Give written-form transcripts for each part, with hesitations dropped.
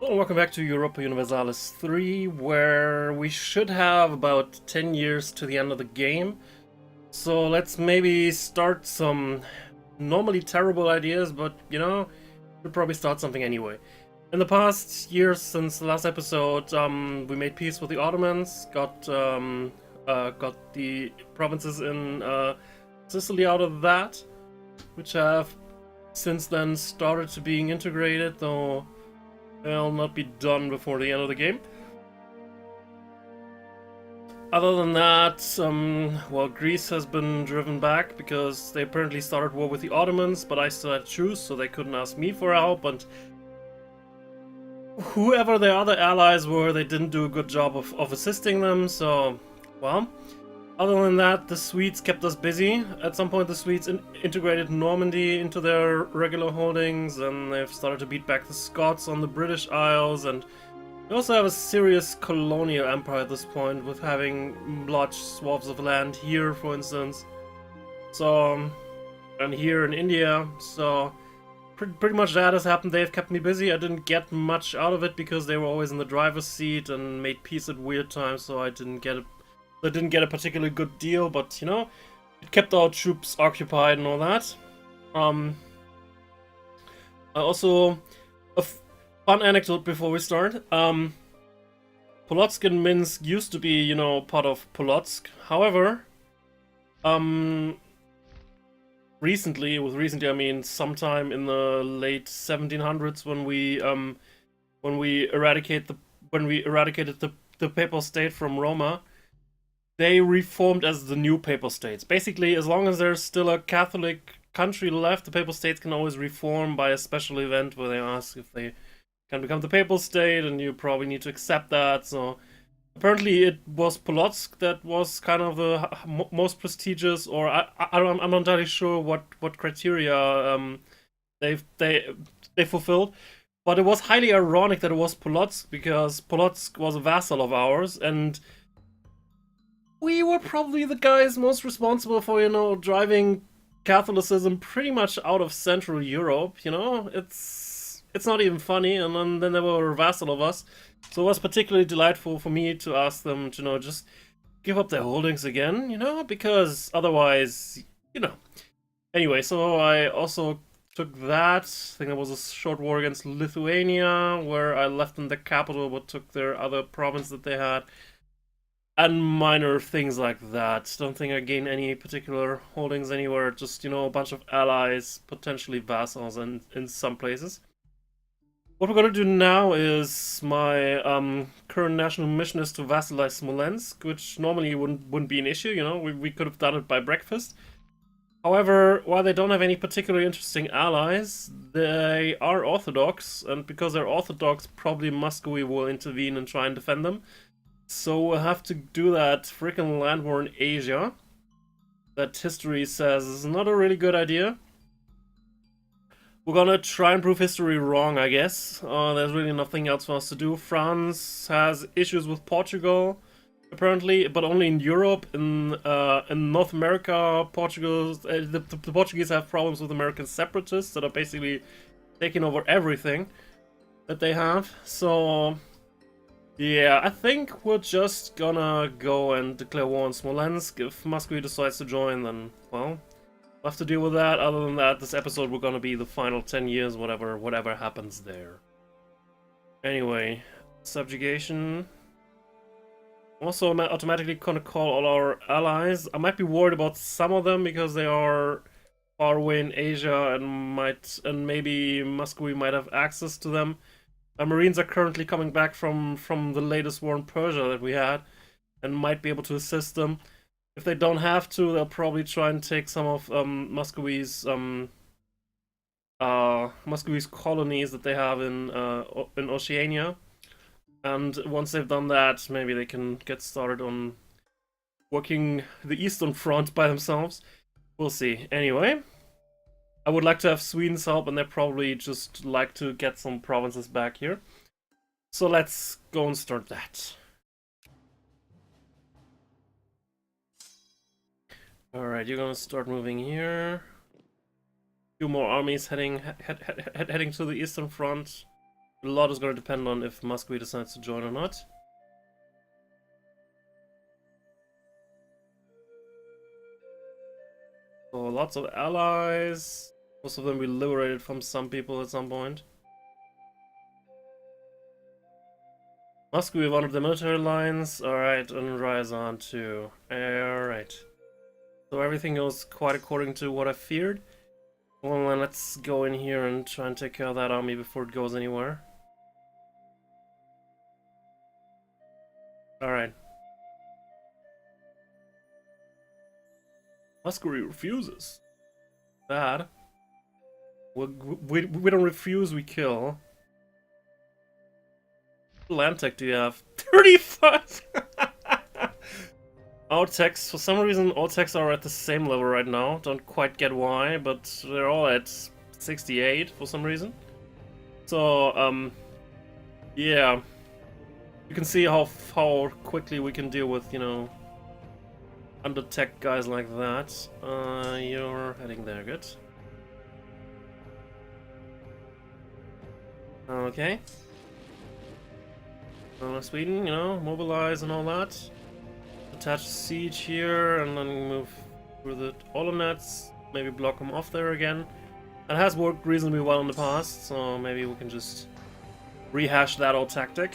Hello and welcome back to Europa Universalis III, where we should have about 10 years to the end of the game. So let's maybe start some normally terrible ideas, but we'll probably start something anyway. In the past years since the last episode, we made peace with the Ottomans, got the provinces in Sicily out of that, which have since then started to being integrated, though they'll not be done before the end of the game. Other than that, well, Greece has been driven back because they apparently started war with the Ottomans, but I still had to choose, so they couldn't ask me for help, and whoever their other allies were, they didn't do a good job of assisting them, so, well. Other than that, the Swedes kept us busy. At some point, the Swedes integrated Normandy into their regular holdings, and they've started to beat back the Scots on the British Isles, and they also have a serious colonial empire at this point, with having large swaths of land here, for instance. So, and here in India, so pretty much that has happened. They've kept me busy. I didn't get much out of it because they were always in the driver's seat and made peace at weird times, so I didn't get a particularly good deal, but it kept our troops occupied and all that. Also, a fun anecdote before we start. Polotsk and Minsk used to be, part of Polotsk. However, recently, with recently I mean sometime in the late 1700s, when we eradicated the Papal State from Roma, they reformed as the new Papal States. Basically, as long as there's still a Catholic country left, the Papal States can always reform by a special event where they ask if they can become the Papal State, and you probably need to accept that. So apparently it was Polotsk that was kind of the most prestigious, or I'm not entirely sure what criteria they fulfilled. But it was highly ironic that it was Polotsk, because Polotsk was a vassal of ours, and we were probably the guys most responsible for, driving Catholicism pretty much out of Central Europe. It's not even funny, and then they were a vassal of us. So it was particularly delightful for me to ask them to, just give up their holdings again, because otherwise, Anyway, so I also took that. I think there was a short war against Lithuania, where I left them the capital but took their other province that they had. And minor things like that. Don't think I gained any particular holdings anywhere. Just, a bunch of allies, potentially vassals in some places. What we're gonna do now is my current national mission is to vassalize Smolensk, which normally wouldn't be an issue. We could have done it by breakfast. However, while they don't have any particularly interesting allies, they are Orthodox, and because they're Orthodox, probably Muscowy will intervene and try and defend them. So we'll have to do that freaking land war in Asia. That history says is not a really good idea. We're gonna try and prove history wrong, I guess. There's really nothing else for us to do. France has issues with Portugal, apparently, but only in Europe. In North America, the Portuguese have problems with American separatists that are basically taking over everything that they have. So yeah, I think we're just gonna go and declare war on Smolensk. If Muscovy decides to join, then, well, we'll have to deal with that. Other than that, this episode we're gonna be the final 10 years, whatever happens there. Anyway, subjugation. Also, I'm automatically gonna call all our allies. I might be worried about some of them because they are far away in Asia and maybe Muscovy might have access to them. Our Marines are currently coming back from the latest war in Persia that we had, and might be able to assist them. If they don't have to, they'll probably try and take some of Muscovy's colonies that they have in Oceania. And once they've done that, maybe they can get started on working the Eastern Front by themselves. We'll see. Anyway, I would like to have Sweden's help, and they probably just like to get some provinces back here. So let's go and start that. Alright, you're gonna start moving here. Few more armies heading to the Eastern Front. A lot is going to depend on if Muscowy decides to join or not. So lots of allies. Most of them we liberated from some people at some point. Muscowy, one of the military lines. Alright, and Ryazan too. Alright. So everything goes quite according to what I feared. Well, then let's go in here and try and take care of that army before it goes anywhere. Alright. Muscowy refuses. Bad. We don't refuse, we kill. What land tech do you have? 35! Our techs, for some reason, all techs are at the same level right now. Don't quite get why, but they're all at 68 for some reason. So, yeah. You can see how quickly we can deal with, you know, under-tech guys like that. You're heading there, good. Okay. Sweden, you know, mobilize and all that. Attach siege here, and then move through the Olonets. Maybe block them off there again. That has worked reasonably well in the past, so maybe we can just rehash that old tactic.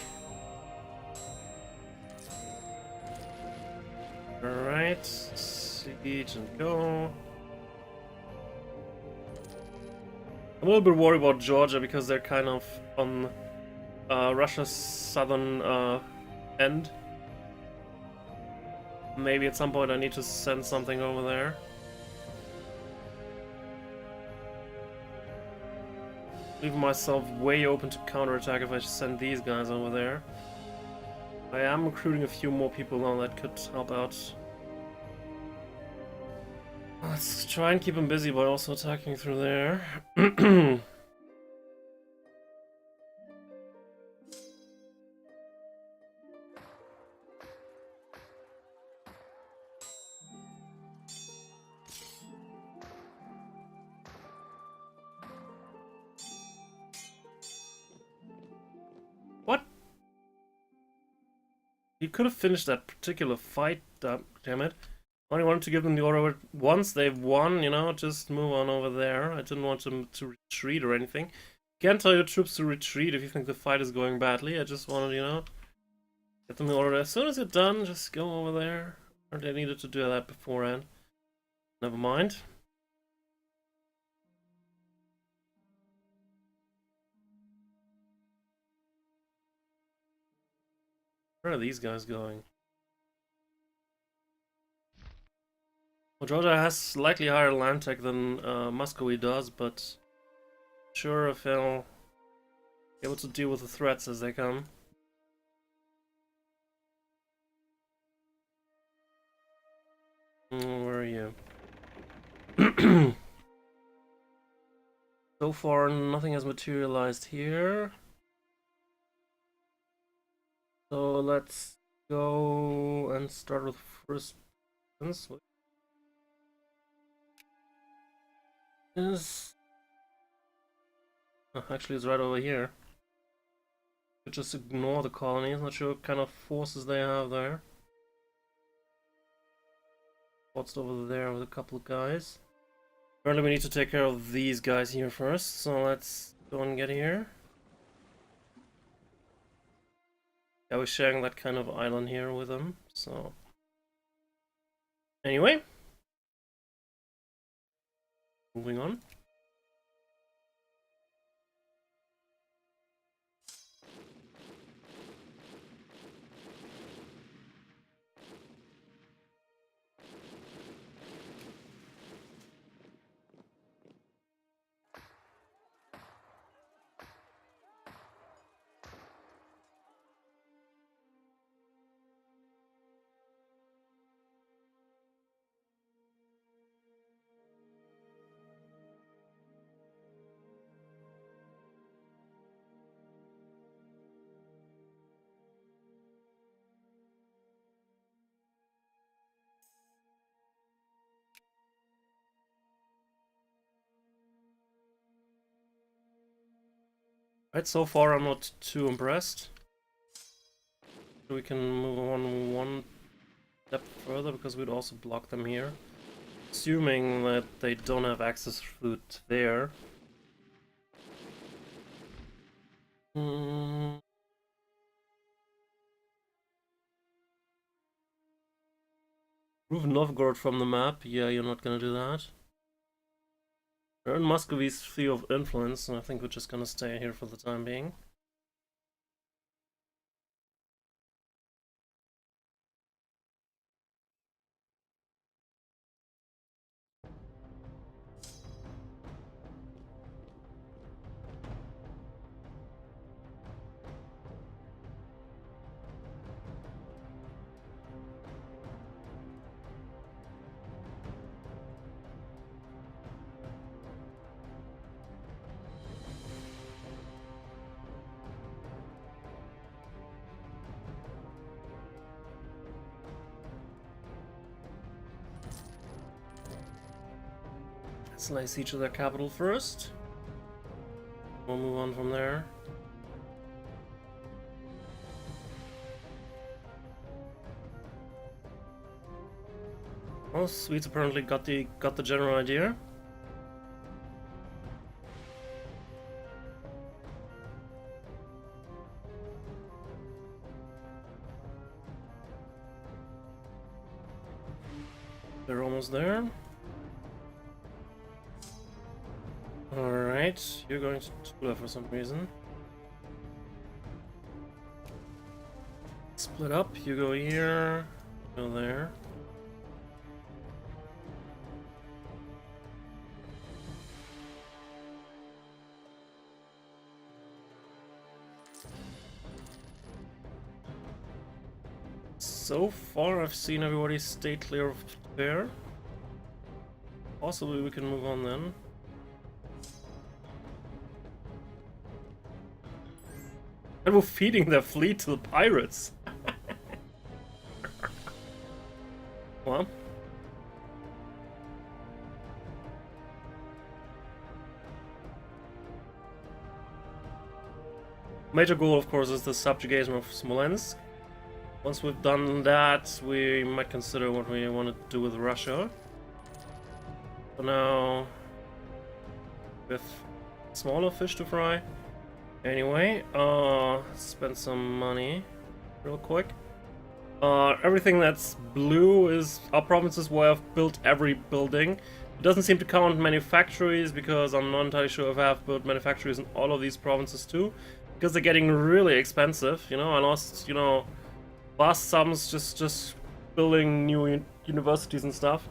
Alright, siege and go. I'm a little bit worried about Georgia because they're kind of on Russia's southern end. Maybe at some point I need to send something over there. Leave myself way open to counterattack if I send these guys over there. I am recruiting a few more people now that could help out. Let's try and keep them busy by also attacking through there. What? You could have finished that particular fight, damn it. I only wanted to give them the order once they've won, you know, just move on over there. I didn't want them to retreat or anything. You can't tell your troops to retreat if you think the fight is going badly. I just wanted, you know, get them the order. As soon as you're done, just go over there. Or they needed to do that beforehand. Never mind. Where are these guys going? Well, Georgia has slightly higher land tech than Muscowy does, but sure if they'll be able to deal with the threats as they come. Where are you? So far, nothing has materialized here. So let's go and start with first. Actually, it's right over here. Could just ignore the colonies. Not sure what kind of forces they have there. What's over there with a couple of guys. Apparently, we need to take care of these guys here first. So let's go and get here. Yeah, we're sharing that kind of island here with them. So anyway, moving on. Right, so far I'm not too impressed. We can move on one step further because we'd also block them here. Assuming that they don't have access through there. Remove Novgorod from the map. Yeah, you're not gonna do that. We're in Muscovy's sphere of influence, and I think we're just gonna stay here for the time being. Let's lay siege to their capital first. We'll move on from there. Well, Swedes apparently got the general idea. They're almost there. Alright, you're going to Tula for some reason. Split up, you go here, go there. So far I've seen everybody stay clear of there. Possibly we can move on then. And we're feeding their fleet to the pirates. Well. Major goal, of course, is the subjugation of Smolensk. Once we've done that, we might consider what we want to do with Russia. For now, with smaller fish to fry. Anyway, spend some money real quick. Everything that's blue is our provinces where I've built every building. It doesn't seem to count manufactories because I'm not entirely sure if I have built manufactories in all of these provinces too. Because they're getting really expensive, you know. I lost, you know, vast sums just building new universities and stuff.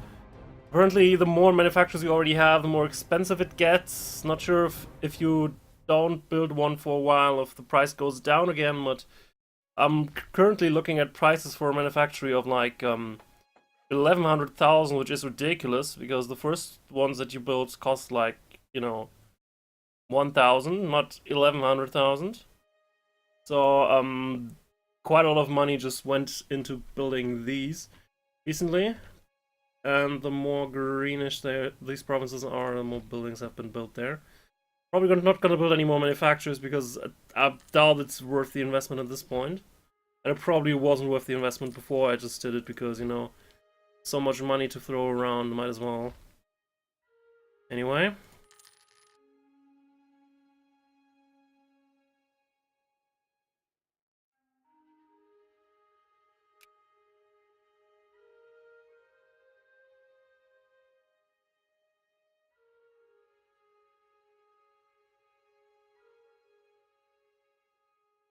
Apparently, the more manufacturers you already have, the more expensive it gets. Not sure if you don't build one for a while, if the price goes down again, but I'm currently looking at prices for a manufactory of like 1100,000, which is ridiculous because the first ones that you build cost like, you know, 1,000, not 1100,000. So quite a lot of money just went into building these recently. And the more greenish these provinces are, the more buildings have been built there. Probably not going to build any more manufacturers because I doubt it's worth the investment at this point. And it probably wasn't worth the investment before. I just did it because, you know, so much money to throw around, might as well. Anyway.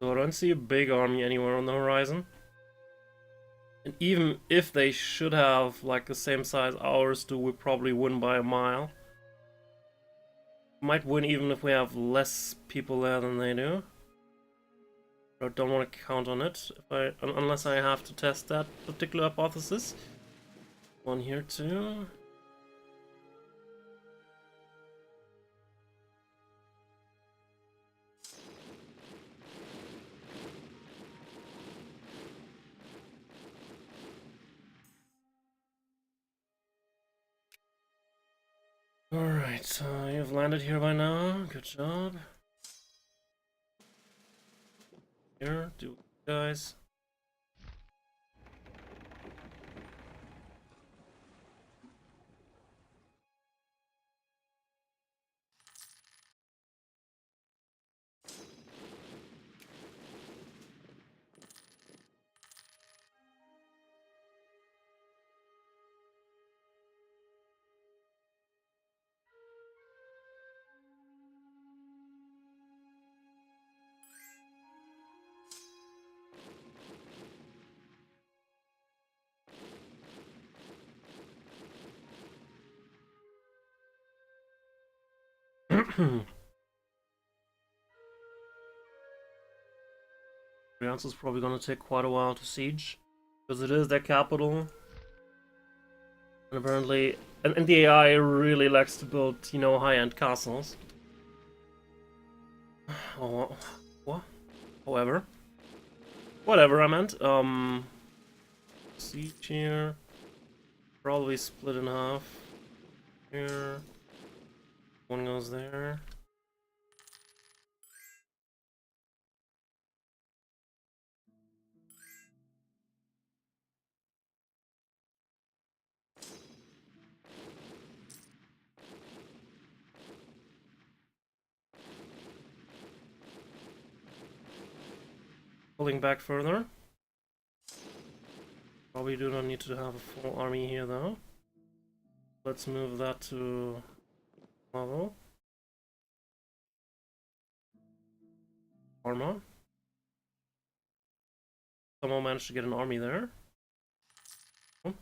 So I don't see a big army anywhere on the horizon. And even if they should have like the same size ours do, we probably win by a mile. Might win even if we have less people there than they do. I don't want to count on it unless I have to test that particular hypothesis. One here too. Alright, you've landed here by now. Good job. Here, do guys. France is probably gonna take quite a while to siege, because it is their capital. And apparently, and the AI really likes to build, you know, high-end castles. Oh, what? However, whatever I meant. Siege here. Probably split in half. Here. One goes there. Pulling back further. Probably do not need to have a full army here though. Let's move that to level. Armor. Somehow managed to get an army there. Oh.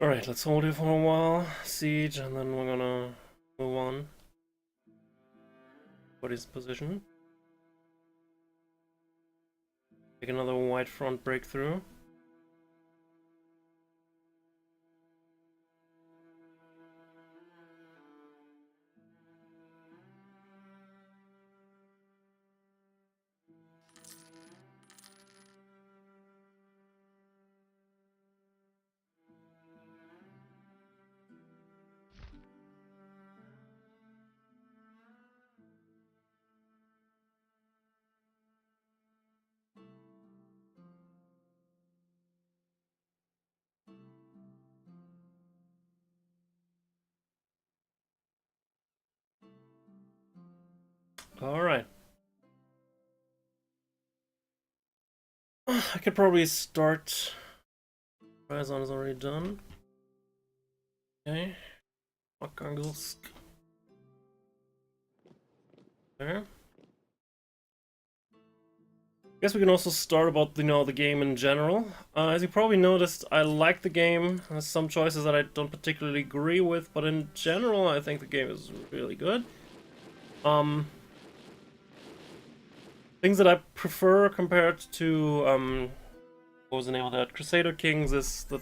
Alright, let's hold it for a while. Siege, and then we're gonna move on. What is position? Take another white front breakthrough. Alright. I could probably start. Ryazan is already done. Okay. Archangels. There. Guess we can also start about, you know, the game in general. As you probably noticed, I like the game. There's some choices that I don't particularly agree with, but in general, I think the game is really good. Things that I prefer compared to what was the name of that? Crusader Kings is the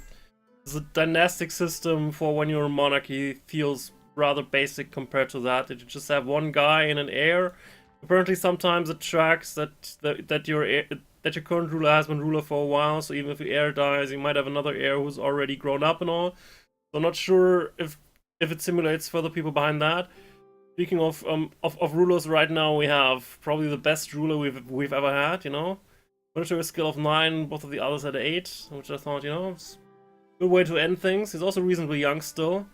dynastic system for when you're a monarchy feels rather basic compared to that. That you just have one guy in an heir. Apparently, sometimes it tracks that your current ruler has been ruler for a while. So even if your heir dies, you might have another heir who's already grown up and all. So I'm not sure if it simulates further people behind that. Speaking of rulers, right now we have probably the best ruler we've ever had. You know, military skill of 9, both of the others had 8, which I thought, you know, it's a good way to end things. He's also reasonably young still.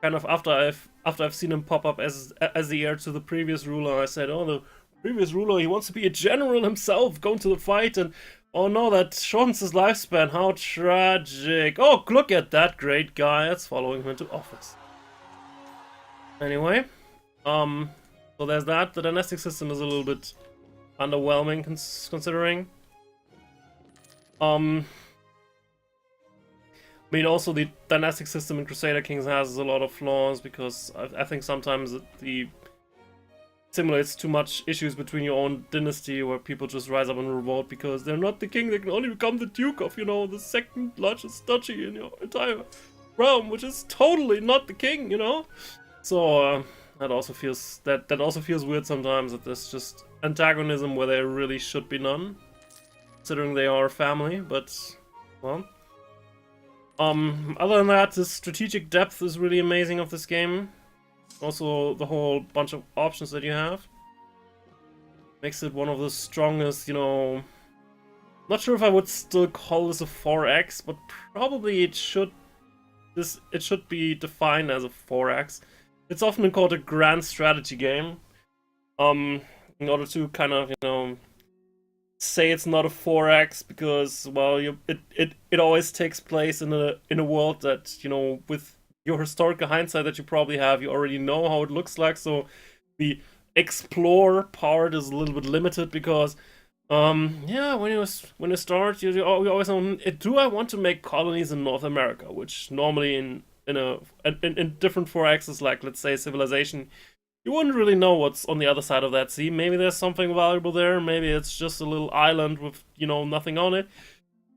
Kind of after I've seen him pop up as the heir to the previous ruler, I said, oh, the previous ruler, he wants to be a general himself, going to the fight, and oh no, that shortens his lifespan. How tragic! Oh, look at that great guy that's following him into office. Anyway. So there's that. The dynastic system is a little bit underwhelming considering. I mean, also the dynastic system in Crusader Kings has a lot of flaws because I think sometimes it simulates too much issues between your own dynasty where people just rise up and revolt because they're not the king. They can only become the duke of, you know, the second largest duchy in your entire realm, which is totally not the king, you know. So that also feels weird sometimes, that there's just antagonism where there really should be none, considering they are a family. But well, Other than that, the strategic depth is really amazing of this game. Also, the whole bunch of options that you have makes it one of the strongest, you know. Not sure if I would still call this a 4X, but probably it should be defined as a 4X. It's often been called a grand strategy game. In order to kind of, you know, say it's not a 4X because, well, it always takes place in a world that, you know, with your historical hindsight that you probably have, you already know how it looks like. So the explore part is a little bit limited because, yeah, when you start, you always know, do I want to make colonies in North America, which normally in different 4Xs, like let's say civilization, you wouldn't really know what's on the other side of that sea. Maybe there's something valuable there. Maybe it's just a little island with, you know, nothing on it.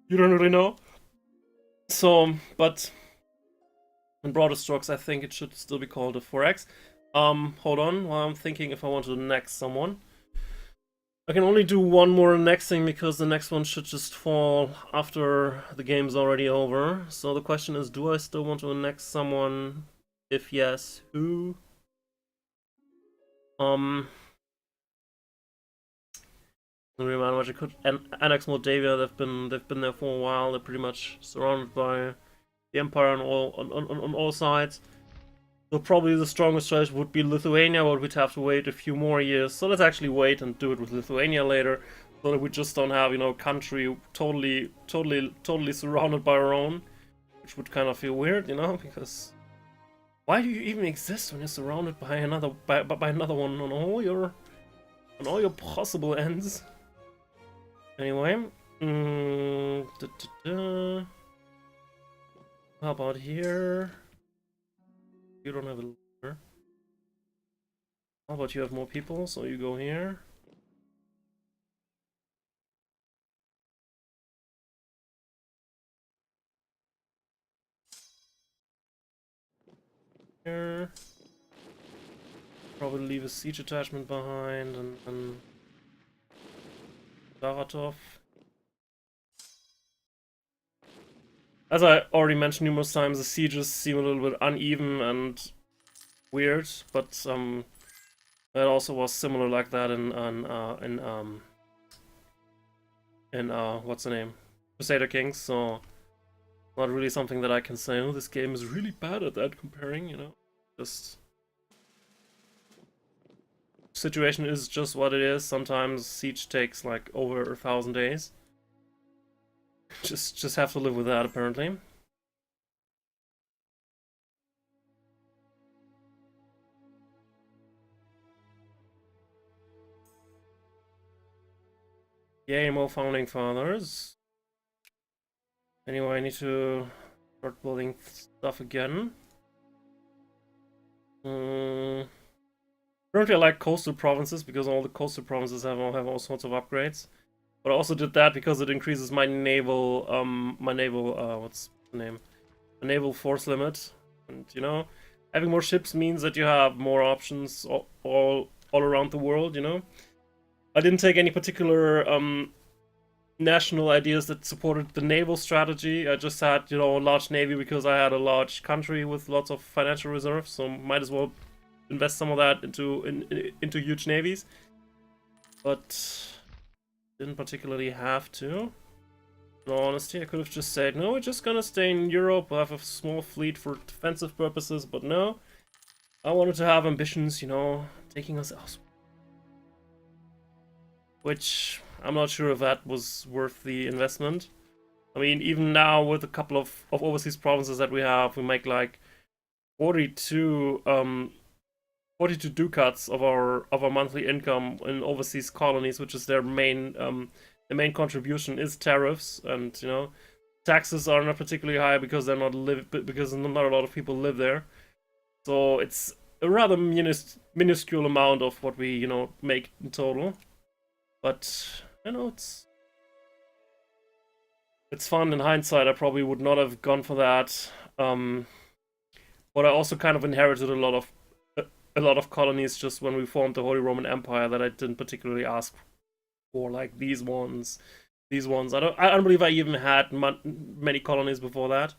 You don't really know. So, but in broader strokes, I think it should still be called a 4X. Hold on, while I'm thinking if I want to next someone. I can only do one more nexting because the next one should just fall after the game's already over. So the question is, do I still want to next someone? If yes, who? Don't really matter much. I could annex Moldavia. They've been there for a while. They're pretty much surrounded by the empire on all sides. So probably the strongest choice would be Lithuania, but we'd have to wait a few more years. So let's actually wait and do it with Lithuania later, so that we just don't have, you know, country totally surrounded by our own, which would kind of feel weird, you know, because why do you even exist when you're surrounded by another one on all your possible ends? Anyway, how about here? You don't have a leader. How about you have more people, so you go here. Here. Probably leave a siege attachment behind, and then Saratov. As I already mentioned numerous times, the sieges seem a little bit uneven and weird, but that also was similar like that in what's the name? Crusader Kings, so not really something that I can say, oh, this game is really bad at that comparing, you know. Just situation is just what it is. Sometimes siege takes like over 1,000 days. Just have to live with that, apparently. Yay, more founding fathers. Anyway, I need to start building stuff again. Currently I like coastal provinces because all the coastal provinces have all sorts of upgrades. But I also did that because it increases my naval what's the name? The naval force limit. And you know, having more ships means that you have more options all around the world, you know. I didn't take any particular national ideas that supported the naval strategy. I just had, you know, a large navy because I had a large country with lots of financial reserves, so might as well invest some of that into huge navies. But didn't particularly have to. In all honesty, I could have just said, no, we're just gonna stay in Europe, we'll have a small fleet for defensive purposes, but no. I wanted to have ambitions, you know, taking us elsewhere. Which, I'm not sure if that was worth the investment. I mean, even now with a couple of overseas provinces that we have, we make like 42 ducats of our monthly income in overseas colonies, which is their main the main contribution is tariffs, and you know, taxes are not particularly high because because not a lot of people live there. So it's a rather minuscule amount of what we, you know, make in total. But you know, it's fun in hindsight. I probably would not have gone for that. But I also kind of inherited a lot of colonies just when we formed the Holy Roman Empire that I didn't particularly ask for, like these ones. I don't believe I even had many colonies before that.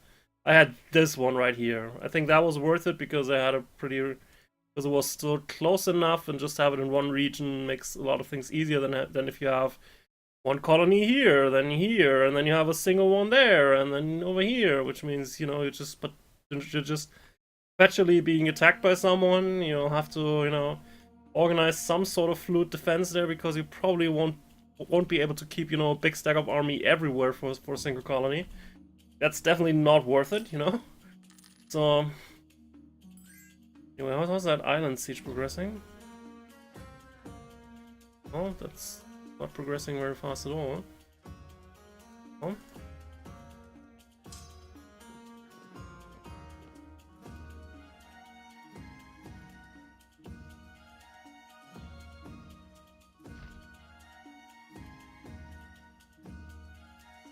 I had this one right here. I think that was worth it because I had a pretty, because it was still close enough, and just have it in one region makes a lot of things easier than if you have one colony here, then here, and then you have a single one there, and then over here, which means, you know, you're just perpetually being attacked by someone. You'll have to, you know, organize some sort of fluid defense there, because you probably won't be able to keep, you know, a big stack of army everywhere for a single colony. That's definitely not worth it, you know? So anyway, how's that island siege progressing? Oh, that's not progressing very fast at all. Oh.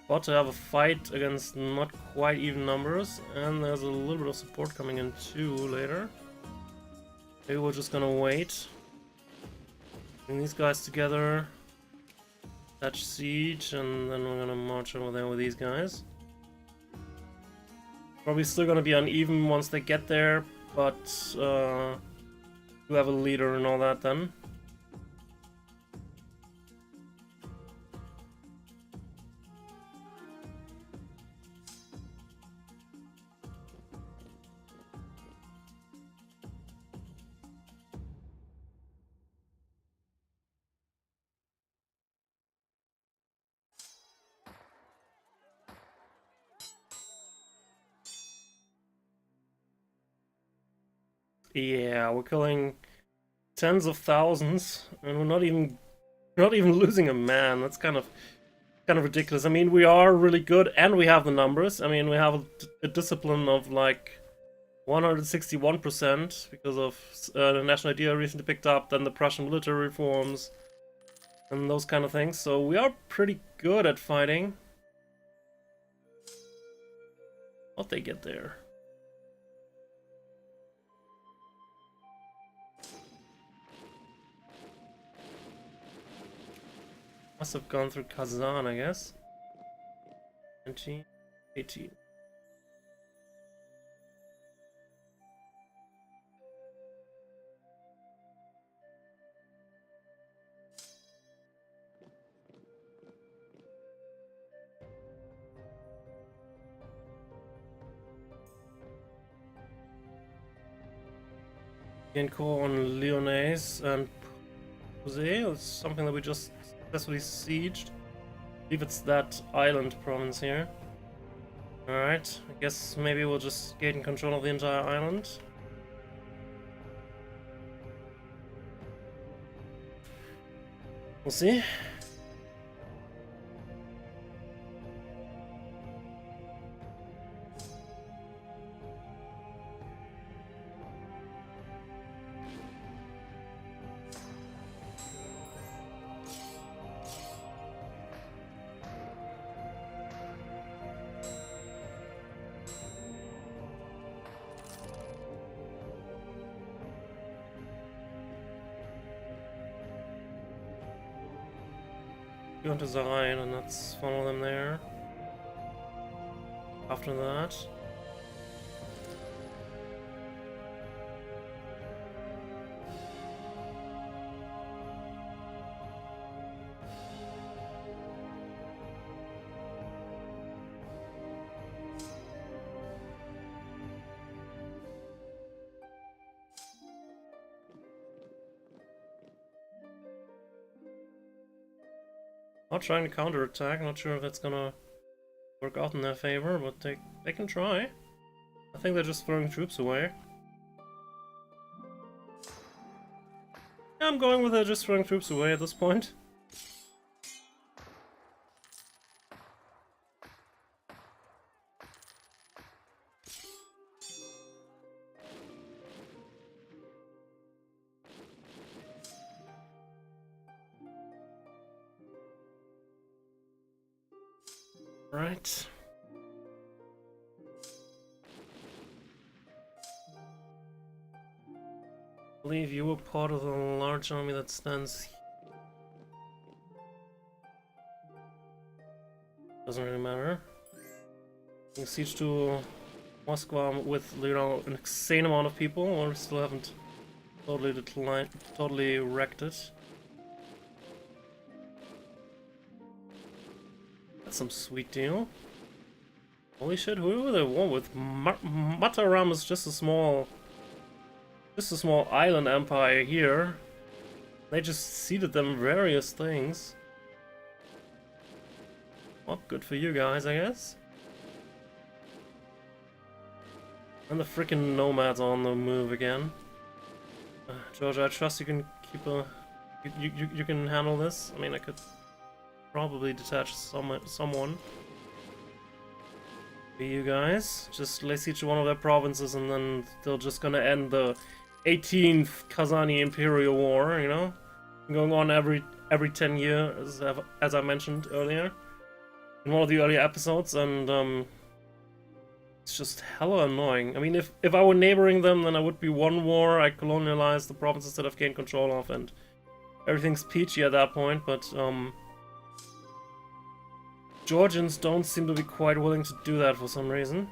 About to have a fight against not quite even numbers, and there's a little bit of support coming in too later. Maybe we're just gonna wait. Bring these guys together. Touch siege, and then we're gonna march over there with these guys. Probably still gonna be uneven once they get there, but you have a leader and all that then. Yeah, we're killing tens of thousands, and we're not even losing a man. That's kind of ridiculous. I mean, we are really good, and we have the numbers. I mean, we have a discipline of like 161% because of the national idea recently picked up, then the Prussian military reforms, and those kind of things. So we are pretty good at fighting. How'd they get there? Must have gone through Kazan, I guess. 19, 18. Genko on Lyonnaise and Jose. It's something that we just successfully sieged. I believe it's that island province here. Alright, I guess maybe we'll just gain control of the entire island. We'll see. Go into Zarai and let's follow them there. After that, not trying to counterattack. Not sure if that's gonna work out in their favor, but they can try. I think they're just throwing troops away. Yeah, I'm going with just throwing troops away at this point. Right. I believe you were part of the large army that stands here. Doesn't really matter. You siege to Muscowy with, you know, an insane amount of people, or we still haven't totally declined, totally wrecked it. That's some sweet deal. Holy shit, who are they war with? Mataram is just a small island empire here. They just ceded them various things. Well, good for you guys, I guess. And the freaking nomads are on the move again. Georgia, I trust you can keep a... You can handle this. I mean, I could probably detach someone. Be you guys. Just lay siege to one of their provinces and then they're just gonna end the 18th Kazani Imperial War, you know? Going on every 10 years, as I mentioned earlier. In one of the earlier episodes, and it's just hella annoying. I mean, if I were neighboring them, then I would be one war, I colonialize the provinces that I've gained control of, and everything's peachy at that point, but Georgians don't seem to be quite willing to do that for some reason.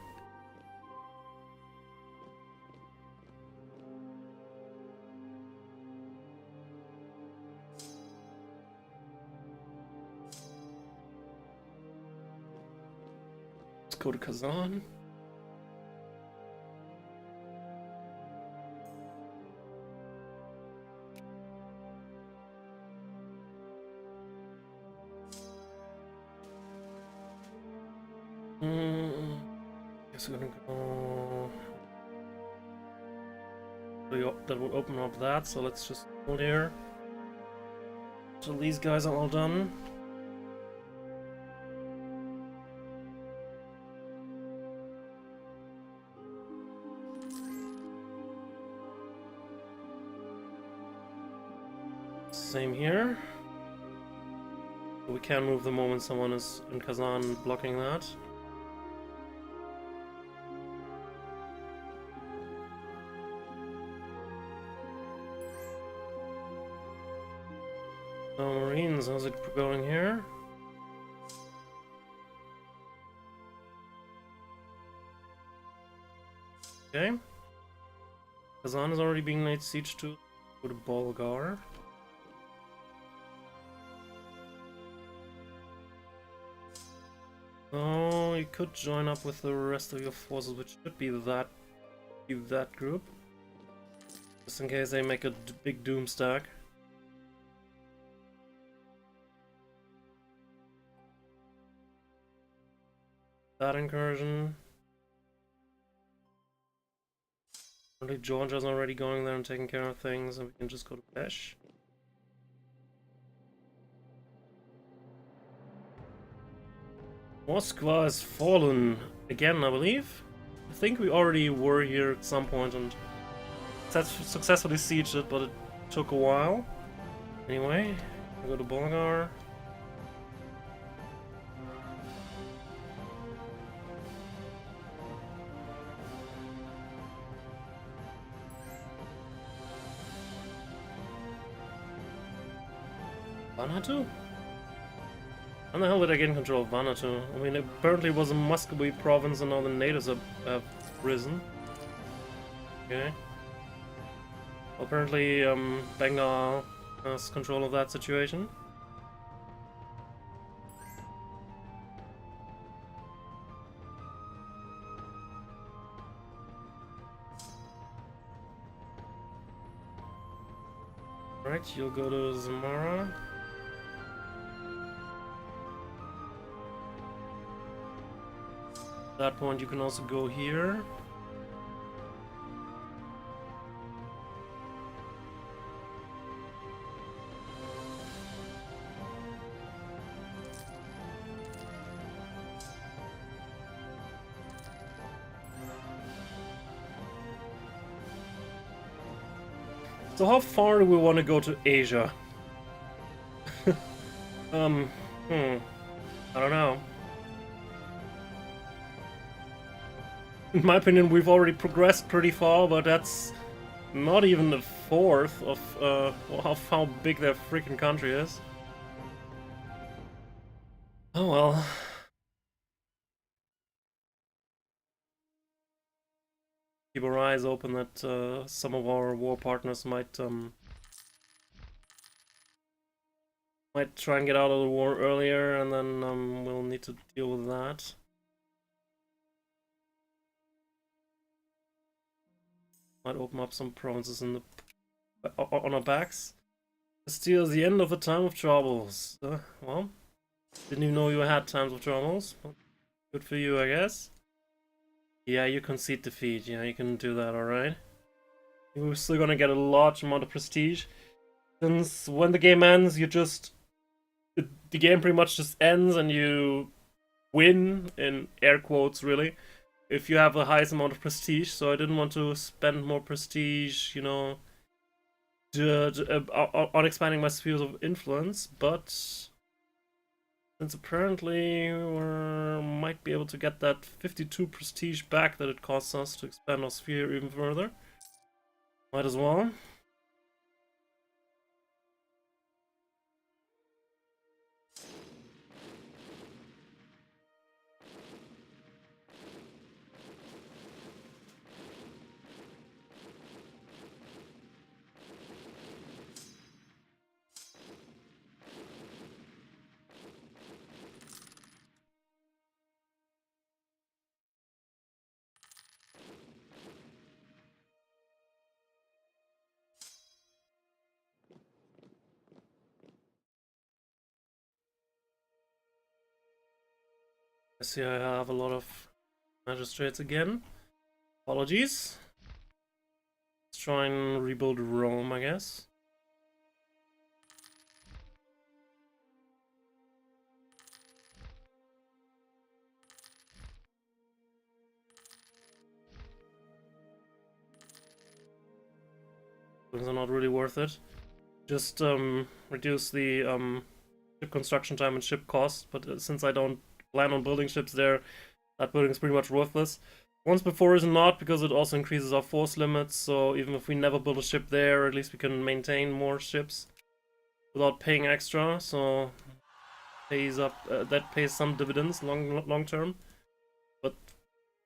Let's go to Kazan. Guess we're gonna go. That will open up that, so let's just hold here. So these guys are all done. Same here. We can move the moment someone is in Kazan blocking that. So Marines, how's it going here? Okay. Kazan is already being laid siege to. Go to Bulgar. Oh, you could join up with the rest of your forces, which should be that group. Just in case they make a big doom stack. That incursion. Apparently Georgia's already going there and taking care of things, and we can just go to Pesh. Moskva has fallen again, I believe. I think we already were here at some point and successfully sieged it, but it took a while. Anyway, we go to Bulgar. Vanuatu? How the hell did I get in control of Vanuatu? I mean, apparently it was a Muscowy province and now the natives have risen. Okay. Well, apparently, Bengal has control of that situation. Alright, you'll go to Zamara. At that point, you can also go here. So how far do we want to go to Asia? I don't know. In my opinion, we've already progressed pretty far, but that's not even a fourth of how big their freaking country is. Oh well. keep our eyes open that some of our war partners might try and get out of the war earlier, and then we'll need to deal with that. Might open up some provinces in the on our backs. Still the end of the time of troubles. Well, didn't even know you had times of troubles. Good for you, I guess. Yeah, you concede defeat. Yeah, you can do that, alright. You're still gonna get a large amount of prestige. Since when the game ends, you just... The game pretty much just ends and you win, in air quotes, really, if you have the highest amount of prestige. So I didn't want to spend more prestige, you know, on expanding my spheres of influence, but since apparently we might be able to get that 52 prestige back that it costs us to expand our sphere even further, might as well. I see I have a lot of magistrates again. Apologies. Let's try and rebuild Rome, I guess. Things are not really worth it. Just reduce the ship construction time and ship cost, but since I don't plan on building ships there, that building is pretty much worthless. Once before is not, because it also increases our force limits, so even if we never build a ship there, at least we can maintain more ships without paying extra, so pays up, that pays some dividends long term. But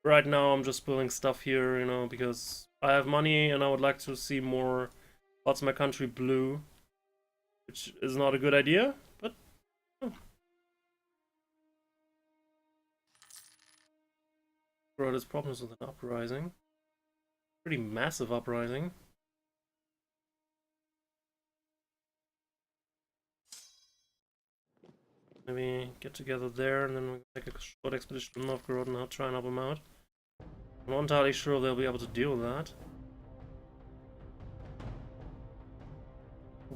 right now I'm just building stuff here, you know, because I have money and I would like to see more parts of my country blue, which is not a good idea, but oh. Bro, there's problems with an uprising. Pretty massive uprising. Maybe get together there and then we take a short expedition to Novgorod and try and help them out. I'm not entirely sure they'll be able to deal with that.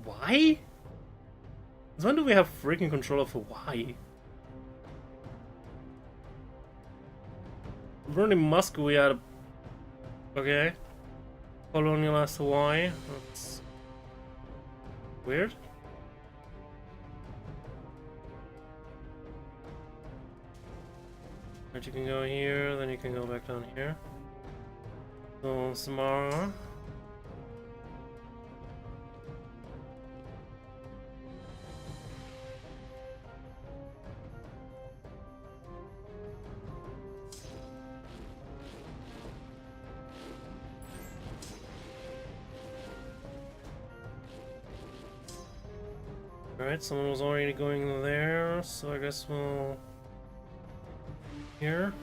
Why? Since when do we have freaking control over why? Burning Muscowy had a... Okay. Colonialized Hawaii. That's... weird. Right, you can go here, then you can go back down here. So, Samara. Alright, someone was already going there, so I guess we'll... here.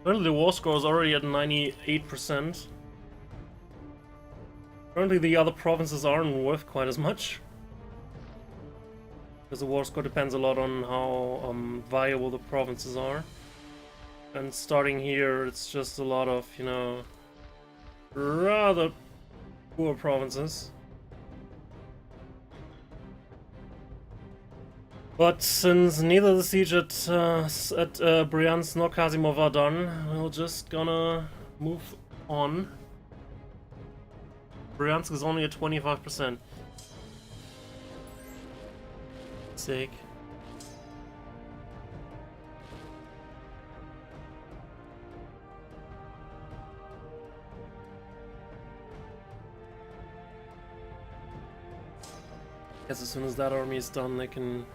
Currently the war score is already at 98%. Currently the other provinces aren't worth quite as much. Because the war score depends a lot on how viable the provinces are. And starting here, it's just a lot of, you know, rather poor provinces. But since neither the siege at Bryansk nor Kazimov are done, we're just gonna move on. Bryansk is only at 25%. Sake. Guess as soon as that army is done, they can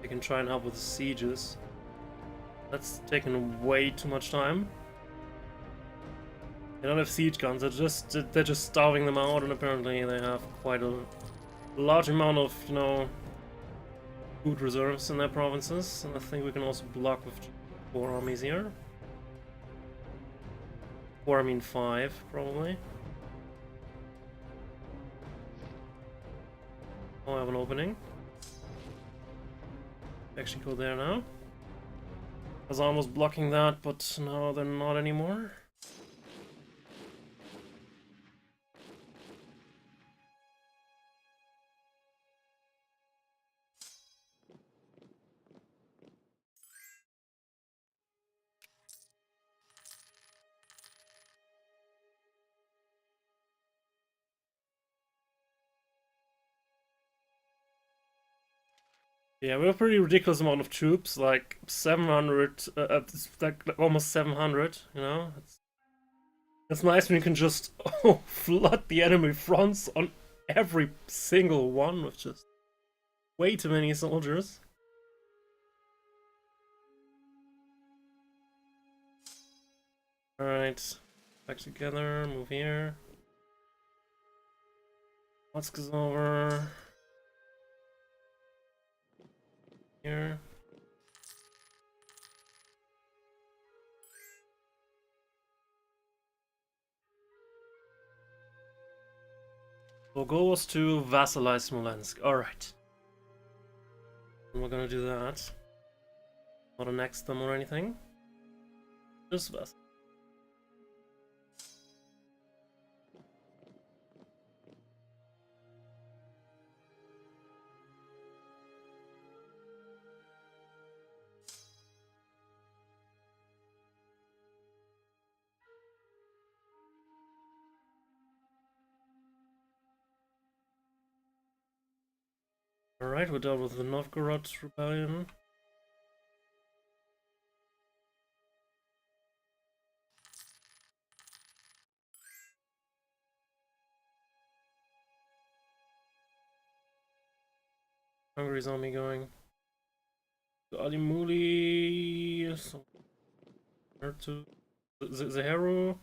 They can try and help with the sieges. That's taking way too much time. They don't have siege guns, they're just starving them out, and apparently they have quite a large amount of, you know, food reserves in their provinces, and I think we can also block with 4 armies here. 4, I mean 5, probably. Oh, I have an opening. Actually go there now. I was almost blocking that, but now they're not anymore. Yeah, we have a pretty ridiculous amount of troops, like 700, like almost 700, you know? It's nice when you can just flood the enemy fronts on every single one with just way too many soldiers. Alright, back together, move here. Muscowy's over. Here. Our goal was to vassalize Smolensk. Alright. We're gonna do that. Not annex them or anything. Just vassal. Alright, we're done with the Novgorod rebellion. Hungary's army going. Alimuli. To the hero.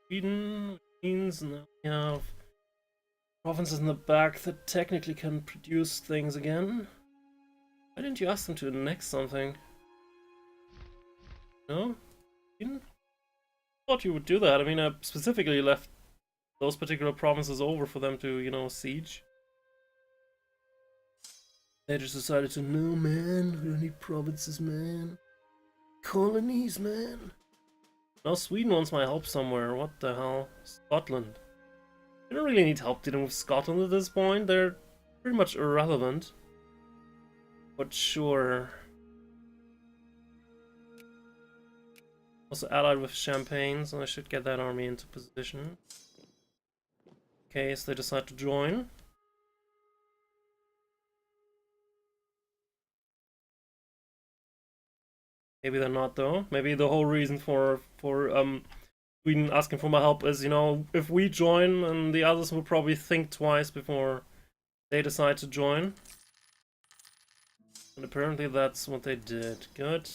Sweden, which means now we have provinces in the back that technically can produce things again. Why didn't you ask them to annex something? No? Sweden? Thought you would do that. I mean, I specifically left those particular provinces over for them to, you know, siege. They just decided to, no man, we don't need provinces, man. Colonies, man. Now Sweden wants my help somewhere. What the hell? Scotland. I don't really need help dealing with Scotland at this point. They're pretty much irrelevant. But sure. Also allied with Champagne, so I should get that army into position. In case they decide to join. Maybe they're not, though. Maybe the whole reason for Sweden asking for my help is, you know, if we join, and the others will probably think twice before they decide to join. And apparently that's what they did. Good.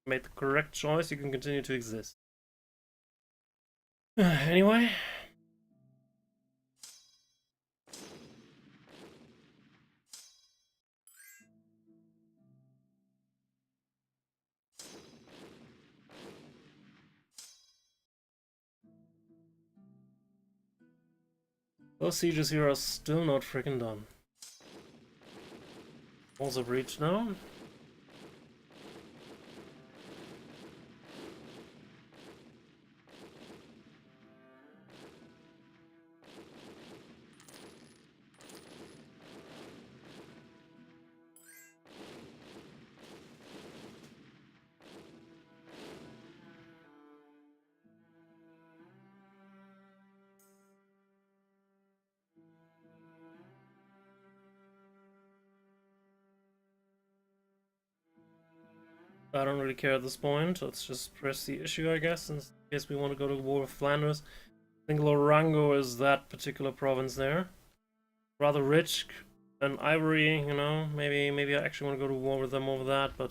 Made the correct choice, you can continue to exist. Anyway. Those sieges here are still not freaking done. Walls of breach now. I don't really care at this point. Let's just press the issue, I guess, in case we want to go to war with Flanders. I think Lorango is that particular province there. rather rich and ivory, you know. Maybe I actually want to go to war with them over that, but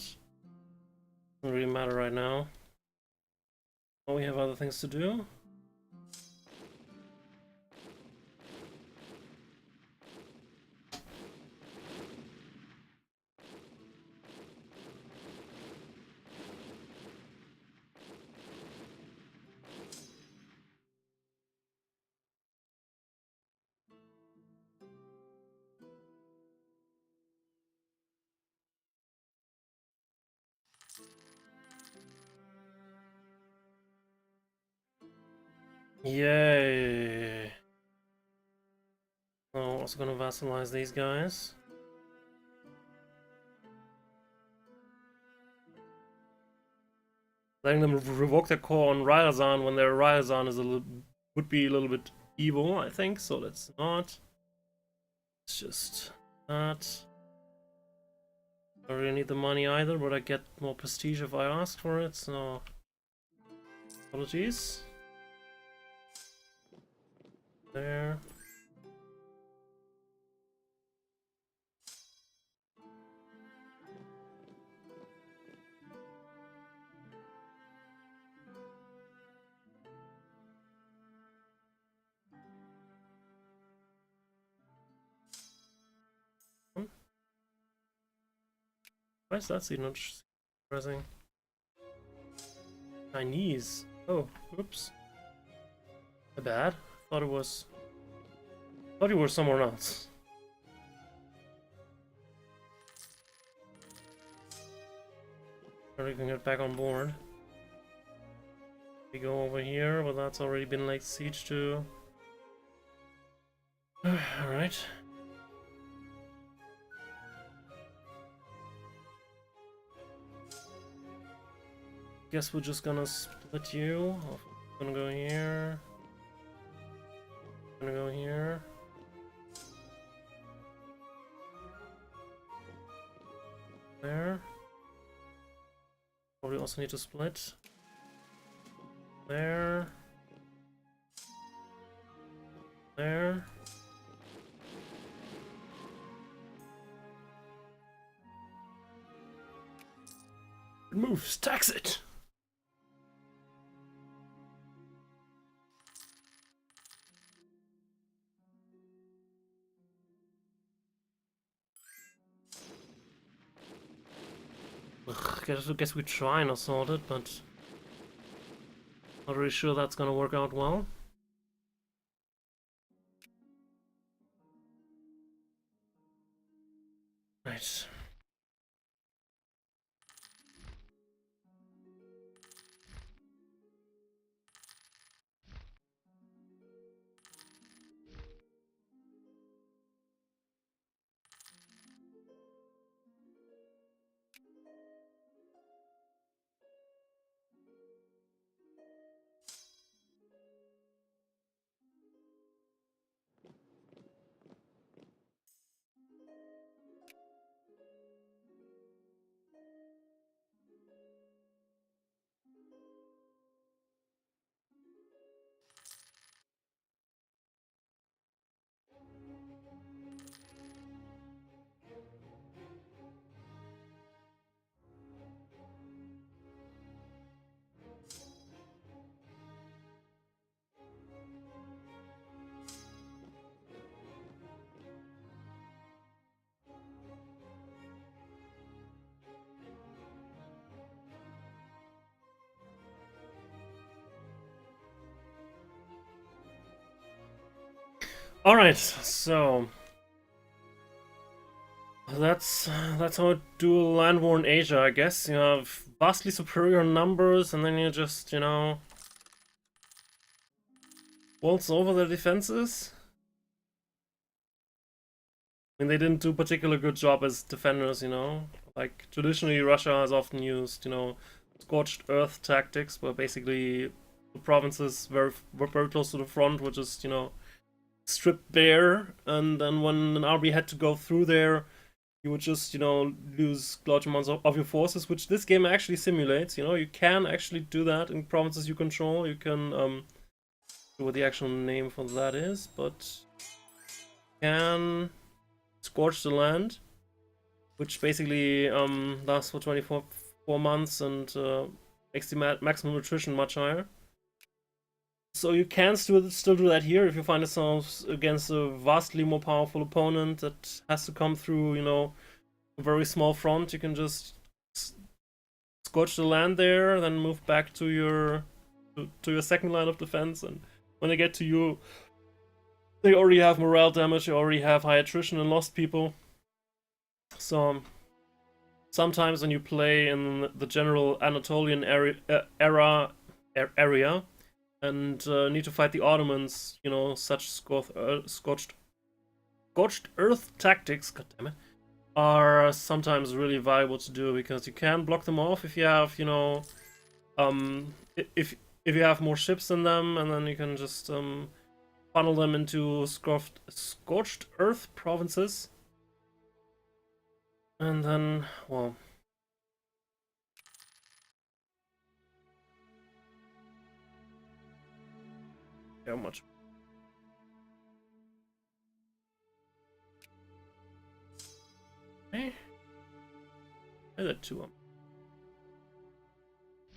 doesn't really matter right now. Oh, we have other things to do. Yay! Oh, also gonna vassalize these guys. Letting them revoke their core on Ryazan when their Ryazan is would be a little bit evil, I think. So let's not. It's just that. I don't really need the money either, but I get more prestige if I ask for it. So apologies. There. Why is that scene not pressing? Chinese. Oh, oops. My bad. Thought it was. Thought you were somewhere else. We can get back on board. We go over here, but that's already been like siege to. Alright. Guess we're just gonna split you. I'm gonna go here. I'm gonna go here. There. Probably also need to split. There. There. It moves, tax it! Ugh, guess we try and assault it, but not really sure that's gonna work out well. Right. Alright, so that's how I do a land war in Asia, I guess. You have vastly superior numbers, and then you just, you know, waltz over their defenses. I mean, they didn't do a particularly good job as defenders, you know. Like, traditionally, Russia has often used, you know, scorched earth tactics, where basically the provinces were very close to the front, were just, you know, stripped bare, and then when an army had to go through there, you would just, you know, lose large amounts of your forces, which this game actually simulates. You know, you can actually do that in provinces you control. You can, do what the actual name for that is, but can scorch the land, which basically lasts for 24 months and makes the maximum attrition much higher. So you can still do that here if you find yourselves against a vastly more powerful opponent that has to come through, you know, a very small front. You can just scorch the land there, then move back to your second line of defense, and when they get to you, they already have morale damage, they already have high attrition and lost people. So sometimes when you play in the general Anatolian area and need to fight the Ottomans, you know, such scorched earth tactics, goddammit, are sometimes really valuable to do, because you can block them off if you have, you know, if you have more ships than them, and then you can just funnel them into scorched earth provinces, and then, well, how much? Okay. I got 2 of them.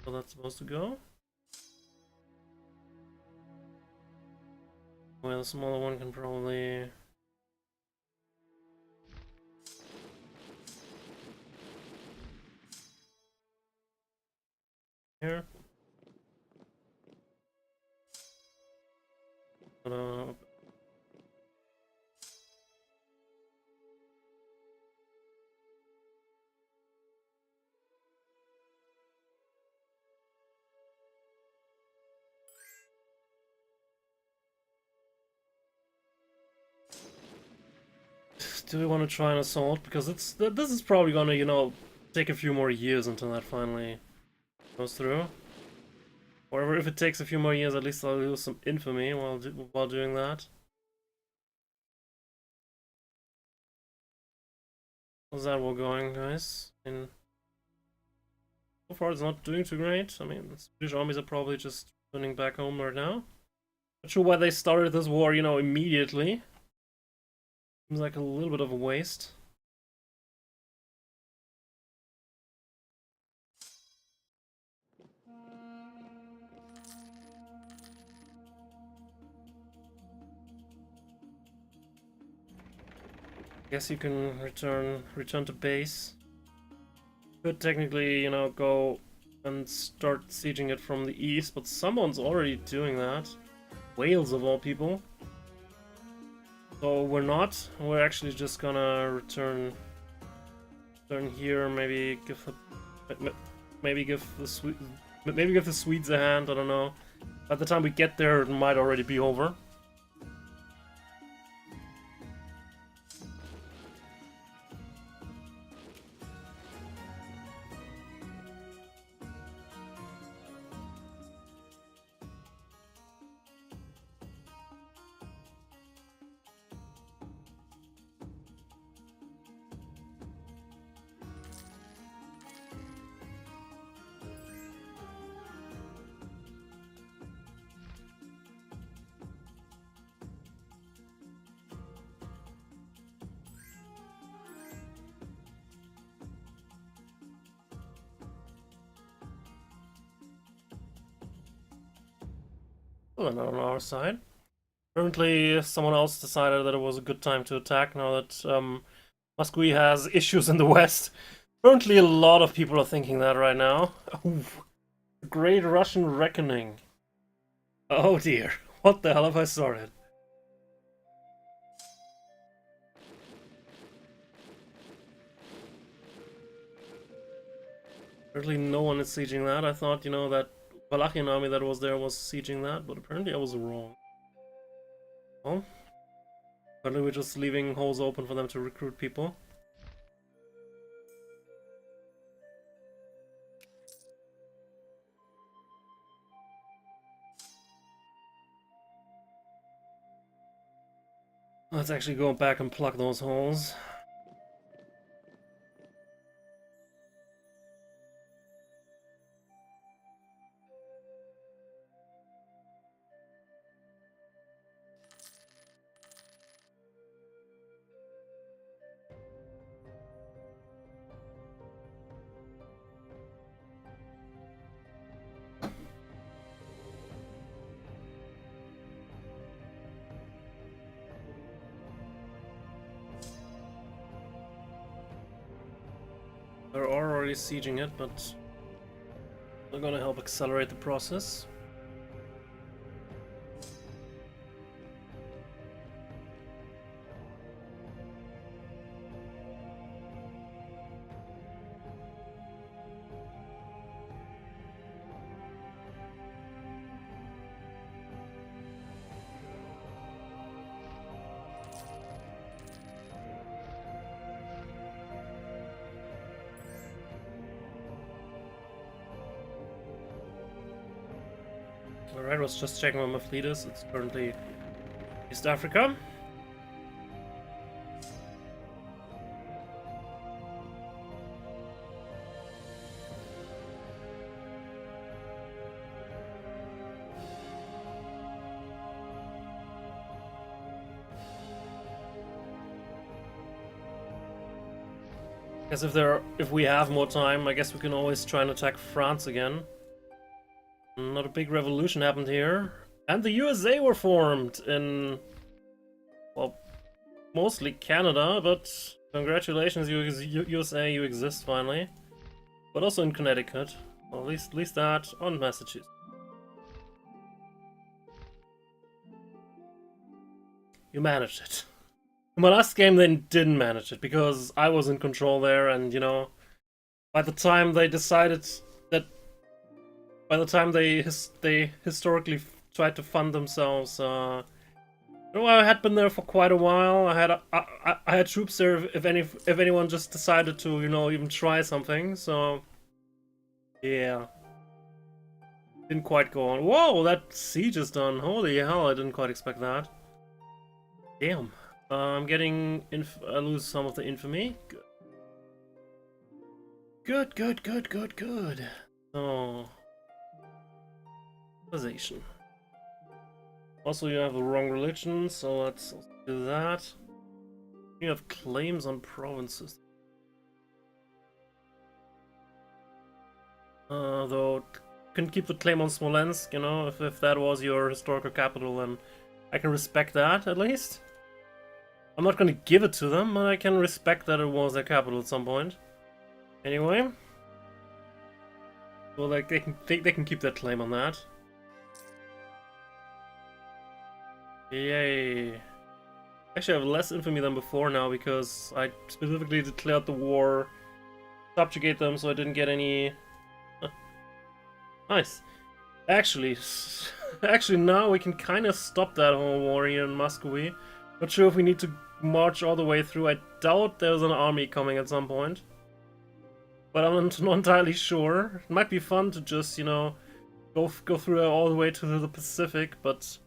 So that's supposed to go. Well, the smaller one can probably... here. Do we want to try an assault? Because this is probably gonna, you know, take a few more years until that finally goes through. Or if it takes a few more years, at least I'll lose some infamy while doing that. How's that all going, guys? And so far, it's not doing too great. I mean, the Swedish armies are probably just turning back home right now. Not sure why they started this war, you know, immediately. Seems like a little bit of a waste. Guess you can return to base. Could technically, you know, go and start sieging it from the east, but someone's already doing that. Wales of all people. So we're not. We're actually just gonna return here. Maybe give the Swedes a hand. I don't know. By the time we get there, it might already be over. Well, not on our side. Apparently, someone else decided that it was a good time to attack now that Muscowy has issues in the west. Apparently, a lot of people are thinking that right now. Great Russian Reckoning. Oh dear, what the hell have I started? Apparently no one is sieging that. I thought, you know, that Wallachian army that was there was sieging that, but apparently I was wrong. Well, apparently we're just leaving holes open for them to recruit people. Let's actually go back and plug those holes. They're already sieging it, but they're gonna help accelerate the process. Alright, I was just checking where my fleet is. It's currently East Africa. Guess if we have more time, I guess we can always try and attack France again. Not a big revolution happened here. And the USA were formed in, well, mostly Canada, but congratulations, USA, you exist finally. But also in Connecticut. Well, at least that on Massachusetts. You managed it. In my last game, they didn't manage it because I was in control there, and you know, by the time they decided that, by the time they historically tried to fund themselves, you know, I had been there for quite a while. I had troops there if anyone just decided to, you know, even try something. So yeah, didn't quite go on. Whoa, that siege is done. Holy hell, I didn't quite expect that. Damn. I'm getting I lose some of the infamy. Good. Good. Oh. Civilization. Also, you have the wrong religion, so let's do that. You have claims on provinces. Though, can keep the claim on Smolensk, you know, if that was your historical capital, then I can respect that, at least. I'm not gonna give it to them, but I can respect that it was their capital at some point. Anyway. Well, like, they can keep that claim on that. Yay. Actually, I have less infamy than before now, because I specifically declared the war, subjugate them, so I didn't get any... Nice. Actually, now we can kind of stop that whole war here in Muscowy. Not sure if we need to march all the way through. I doubt there's an army coming at some point. But I'm not entirely sure. It might be fun to just, you know, go through all the way to the Pacific, but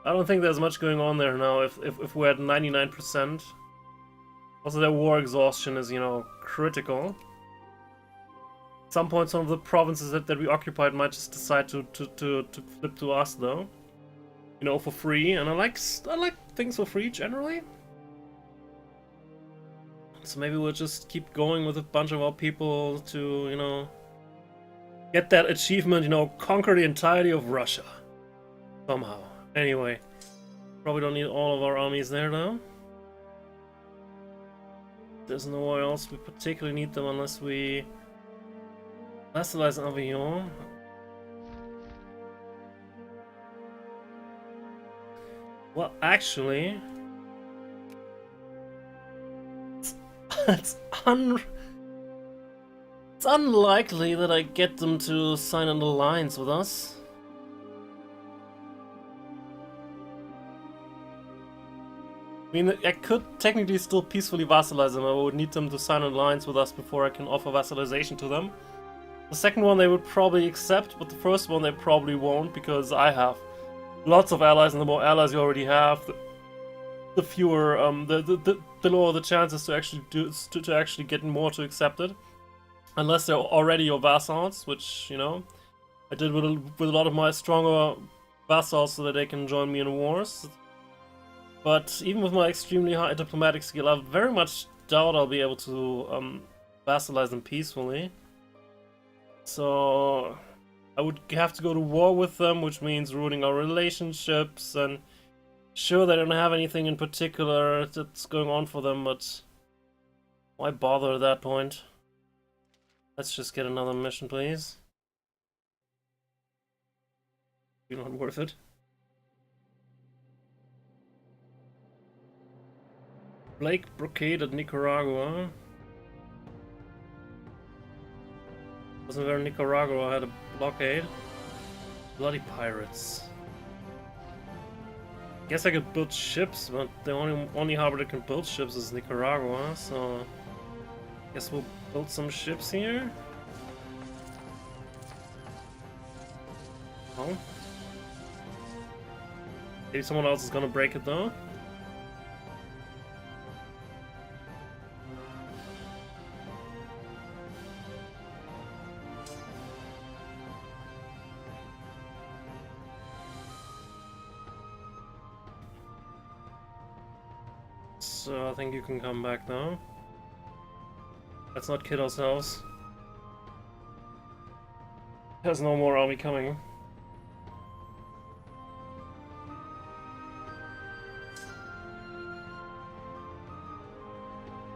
I don't think there's much going on there now if we're at 99%. Also, their war exhaustion is, you know, critical. At some point, some of the provinces that we occupied might just decide to flip to us, though. You know, for free, and I like things for free generally. So maybe we'll just keep going with a bunch of our people to, you know, get that achievement, you know, conquer the entirety of Russia. Somehow. Anyway, probably don't need all of our armies there though. There's nowhere else we particularly need them unless we vassalize Avignon. Well, actually, it's unlikely that I get them to sign an alliance with us. I mean, I could technically still peacefully vassalize them. I would need them to sign an alliance with us before I can offer vassalization to them. The second one they would probably accept, but the first one they probably won't, because I have lots of allies, and the more allies you already have, the fewer, the lower the chances to actually to actually get more to accept it, unless they're already your vassals, which, you know, I did with a lot of my stronger vassals so that they can join me in wars. But even with my extremely high diplomatic skill, I very much doubt I'll be able to vassalize them peacefully. So I would have to go to war with them, which means ruining our relationships, and sure, they don't have anything in particular that's going on for them, but why bother at that point? Let's just get another mission, please. You're not worth it. Blake blockade at Nicaragua. Wasn't there Nicaragua had a blockade? Bloody pirates. Guess I could build ships, but the only harbor that can build ships is Nicaragua, so guess we'll build some ships here. Oh. Maybe someone else is gonna break it though. So I think you can come back now. Let's not kid ourselves. There's no more army coming.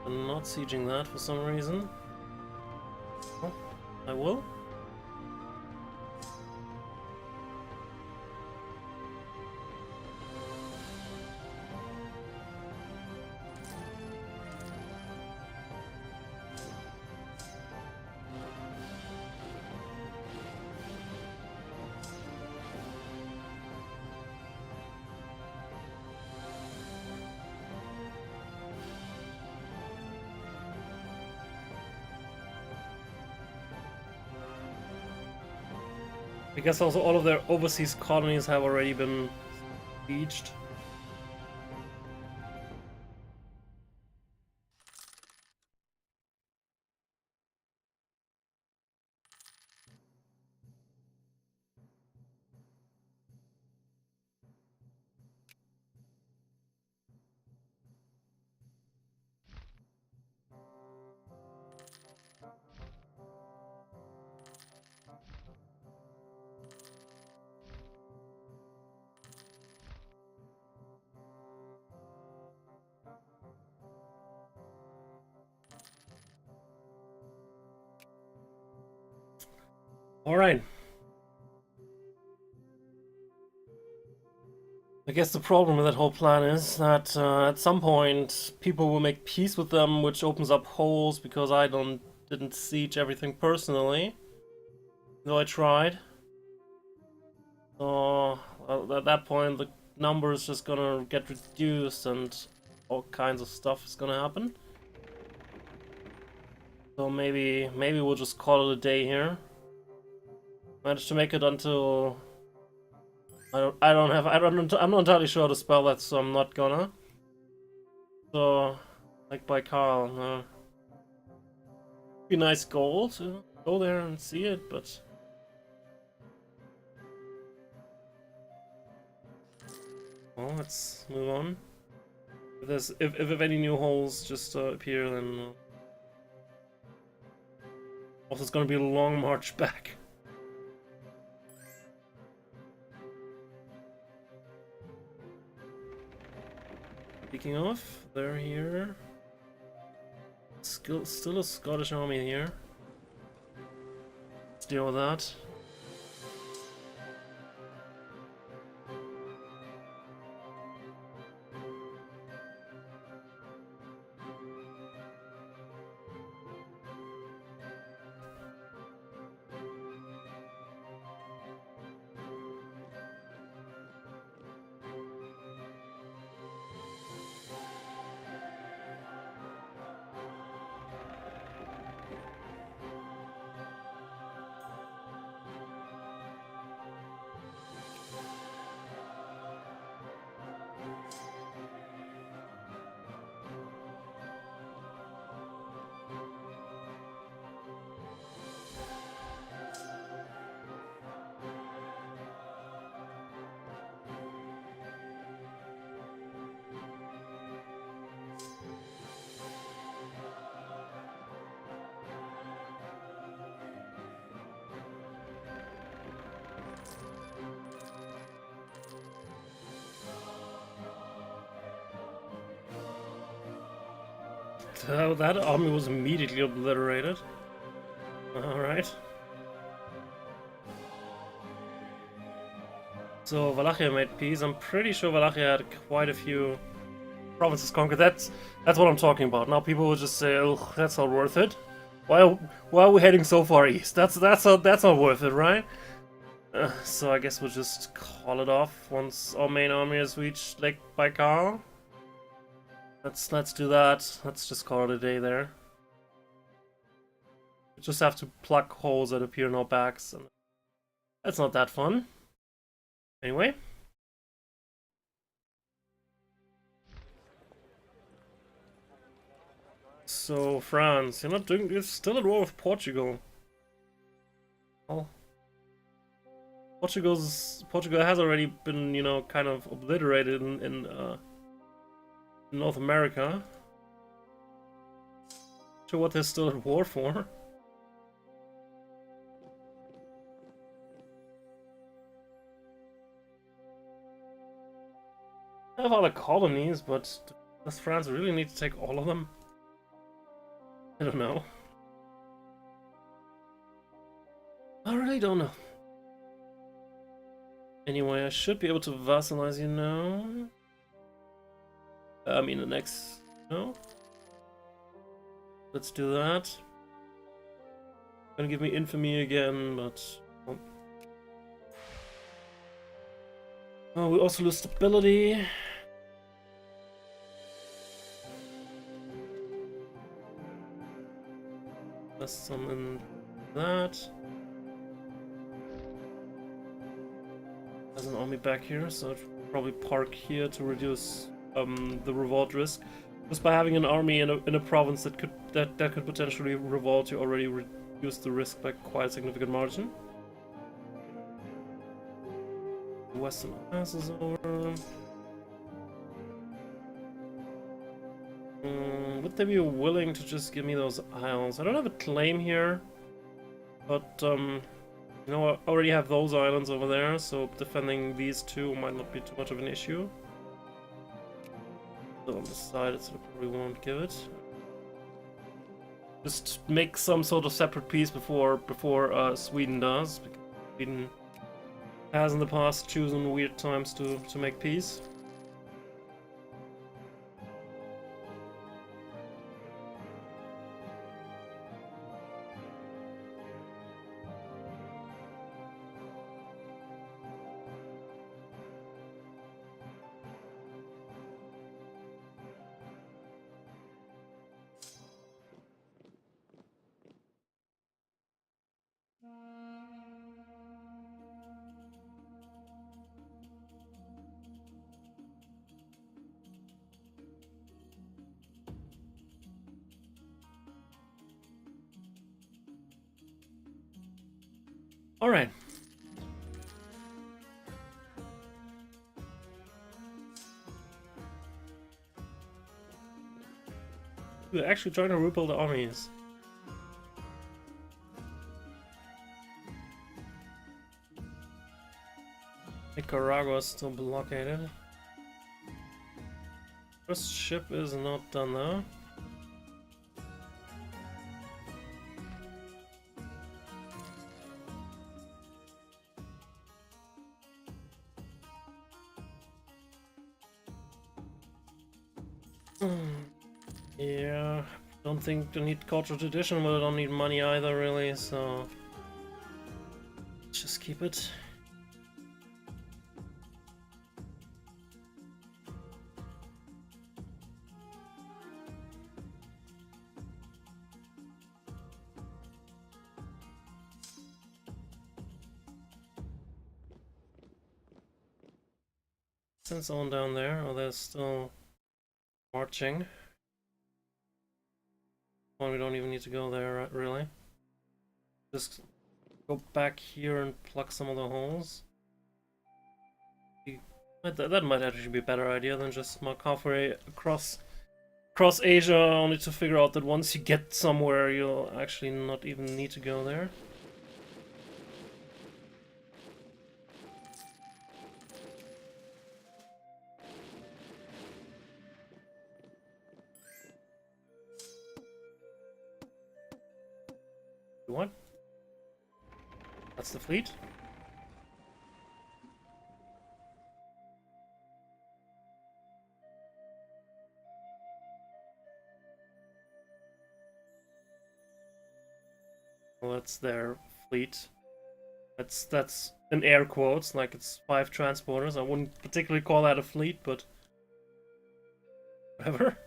I'm not sieging that for some reason. Oh, I will. I guess also all of their overseas colonies have already been sieged. Alright. I guess the problem with that whole plan is that at some point people will make peace with them, which opens up holes because I didn't siege everything personally, though I tried. So at that point the number is just gonna get reduced and all kinds of stuff is gonna happen. So maybe we'll just call it a day here. Managed to make it until I'm not entirely sure how to spell that, so I'm not gonna. So, like by Carl, be a nice goal to go there and see it, but well, let's move on. If any new holes just appear, then also it's gonna be a long march back. Speaking of, they're here. Still a Scottish army here. Let's deal with that. That army was immediately obliterated. Alright. So Wallachia made peace. I'm pretty sure Wallachia had quite a few provinces conquered. That's what I'm talking about. Now people will just say, "Oh, that's not worth it. Why are we heading so far east? That's not worth it, right?" So I guess we'll just call it off once our main army has reached Lake Baikal. Let's do that. Let's just call it a day there. We just have to plug holes that appear in our backs, and that's not that fun. Anyway. So France, you're not doing. You're still at war with Portugal. Well, Portugal has already been, you know, kind of obliterated in North America. Not sure what they're still at war for. I have other colonies, but does France really need to take all of them? I don't know. I really don't know. Anyway, I should be able to vassalize you now. I mean, the next... No? Let's do that. Gonna give me infamy again, but... Oh, we also lose stability. Let's summon that. There's an army back here, so I'd probably park here to reduce the revolt risk. Just by having an army in a province that could potentially revolt, you already reduce the risk by quite a significant margin. The Western Pass is over. Would they be willing to just give me those isles? I don't have a claim here, but you know, I already have those islands over there, so defending these two might not be too much of an issue. So on the side, so I probably won't give it. Just make some sort of separate peace before Sweden does, because Sweden has in the past chosen weird times to make peace. All right. We're actually trying to rebuild the armies. Nicaragua is still blockaded. First ship is not done though. Yeah, don't think they need cultural tradition, but I don't need money either, really, so let's just keep it. Send someone down there. Oh, they're still marching. Well, we don't even need to go there, really. Just go back here and plug some of the holes. That might actually be a better idea than just mark halfway across Asia, only to figure out that once you get somewhere, you'll actually not even need to go there. What? That's the fleet. Well, that's their fleet. That's in air quotes, like it's 5 transporters. I wouldn't particularly call that a fleet, but whatever.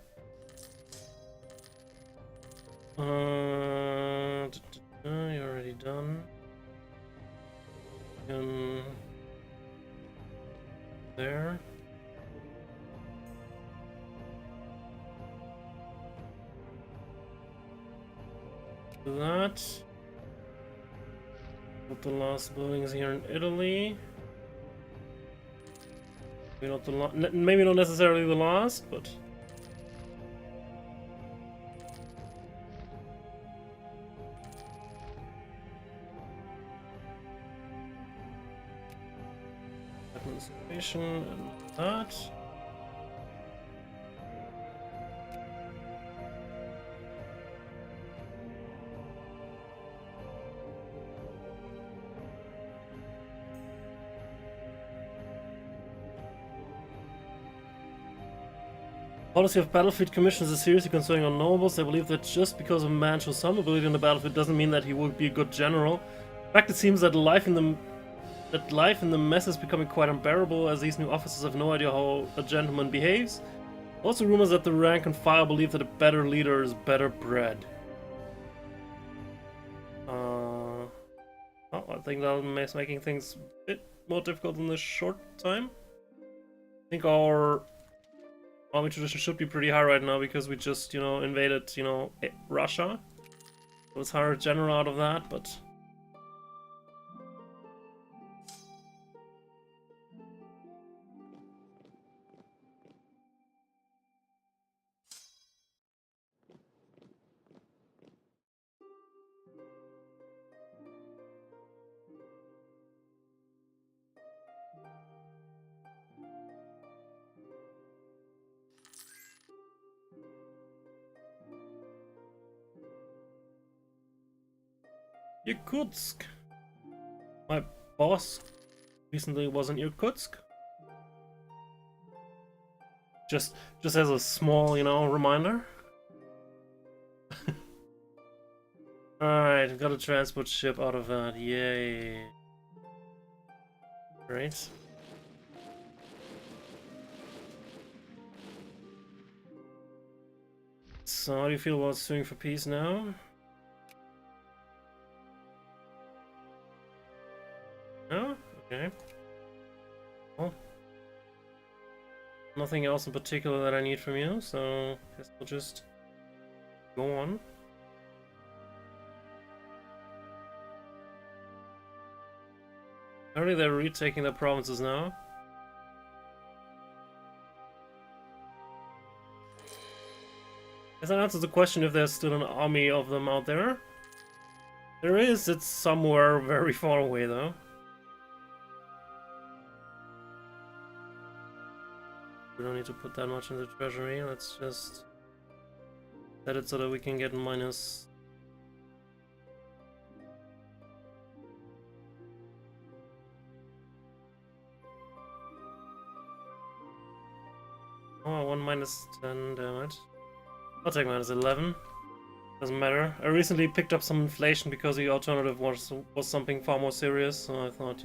You're already done. There. Do that. Put the last buildings here in Italy. Maybe not maybe not necessarily the last, but administration and that. Policy of battlefield commissions is seriously concerning our nobles. They believe that just because a man shows some ability on the battlefield doesn't mean that he will be a good general. In fact, it seems that life in the mess is becoming quite unbearable, as these new officers have no idea how a gentleman behaves. Also, rumors that the rank and file believe that a better leader is better bred. Oh, I think that makes making things a bit more difficult in this short time. I think our army tradition should be pretty high right now because we just, invaded, Russia. So it's hard to general out of that, but Yakutsk. My boss recently was in Yakutsk. Just as a small, reminder. Alright, got a transport ship out of that. Yay. Great. So how do you feel about suing for peace now? No? Okay. Well, nothing else in particular that I need from you, so I guess we'll just go on. Apparently they're retaking their provinces now. Guess that answers the question if there's still an army of them out there. There is, it's somewhere very far away though. We don't need to put that much in the treasury, let's just set it so that we can get minus. Oh, 1 minus 10 damage. I'll take minus 11. Doesn't matter. I recently picked up some inflation because the alternative was something far more serious, so I thought,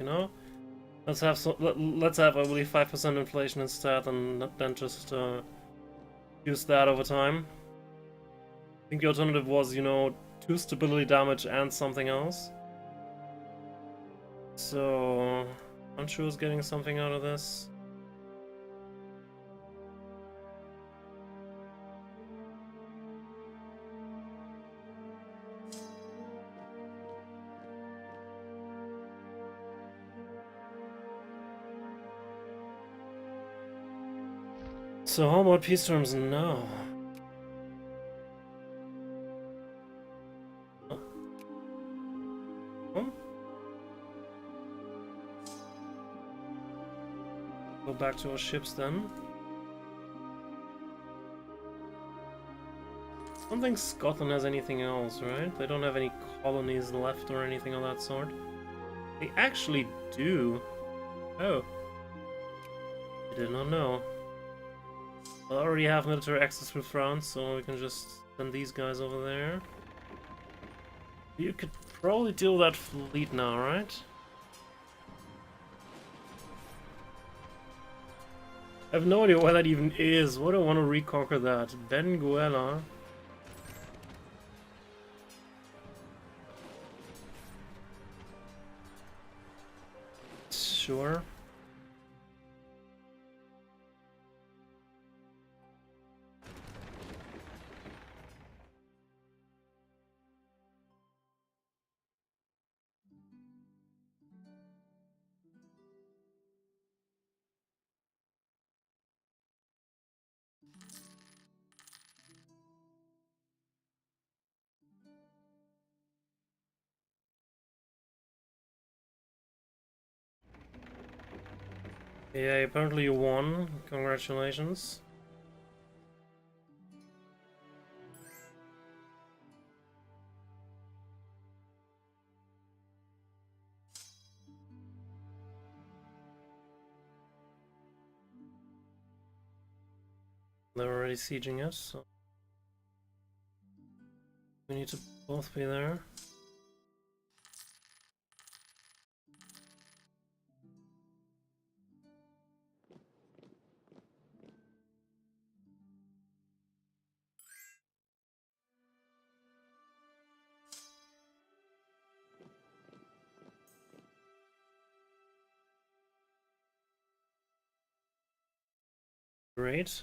let's have I believe 5% inflation instead, and then just use that over time. I think the alternative was, 2 stability damage and something else. So Manchu is getting something out of this. So how about peace terms now? Oh. Go back to our ships then. I don't think Scotland has anything else, right? They don't have any colonies left or anything of that sort. They actually do. Oh. I did not know. I already have military access with France, so we can just send these guys over there. You could probably deal with that fleet now, right? I have no idea where that even is. What do I want to reconquer that? Benguela. Sure. Yeah, apparently you won. Congratulations. They're already sieging us, so we need to both be there. Great.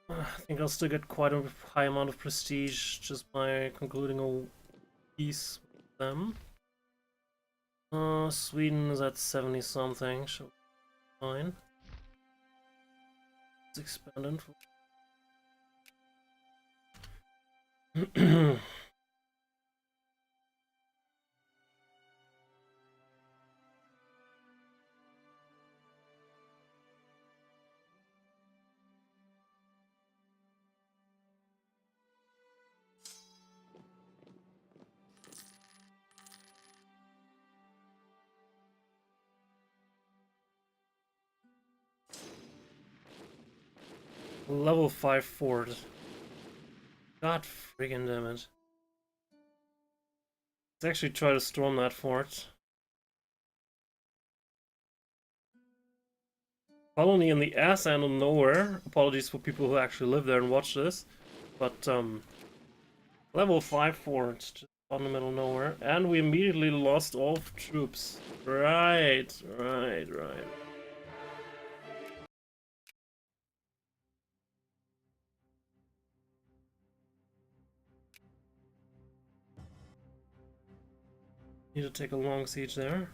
I think I'll still get quite a high amount of prestige just by concluding a peace with them. Sweden is at 70 something, so fine. It's expanded. Level 5 fort. God friggin' damn it. Let's actually try to storm that fort. Colony in the ass end of nowhere. Apologies for people who actually live there and watch this. But, level 5 fort, just out in the middle of nowhere. And we immediately lost all troops. Right. Need to take a long siege there.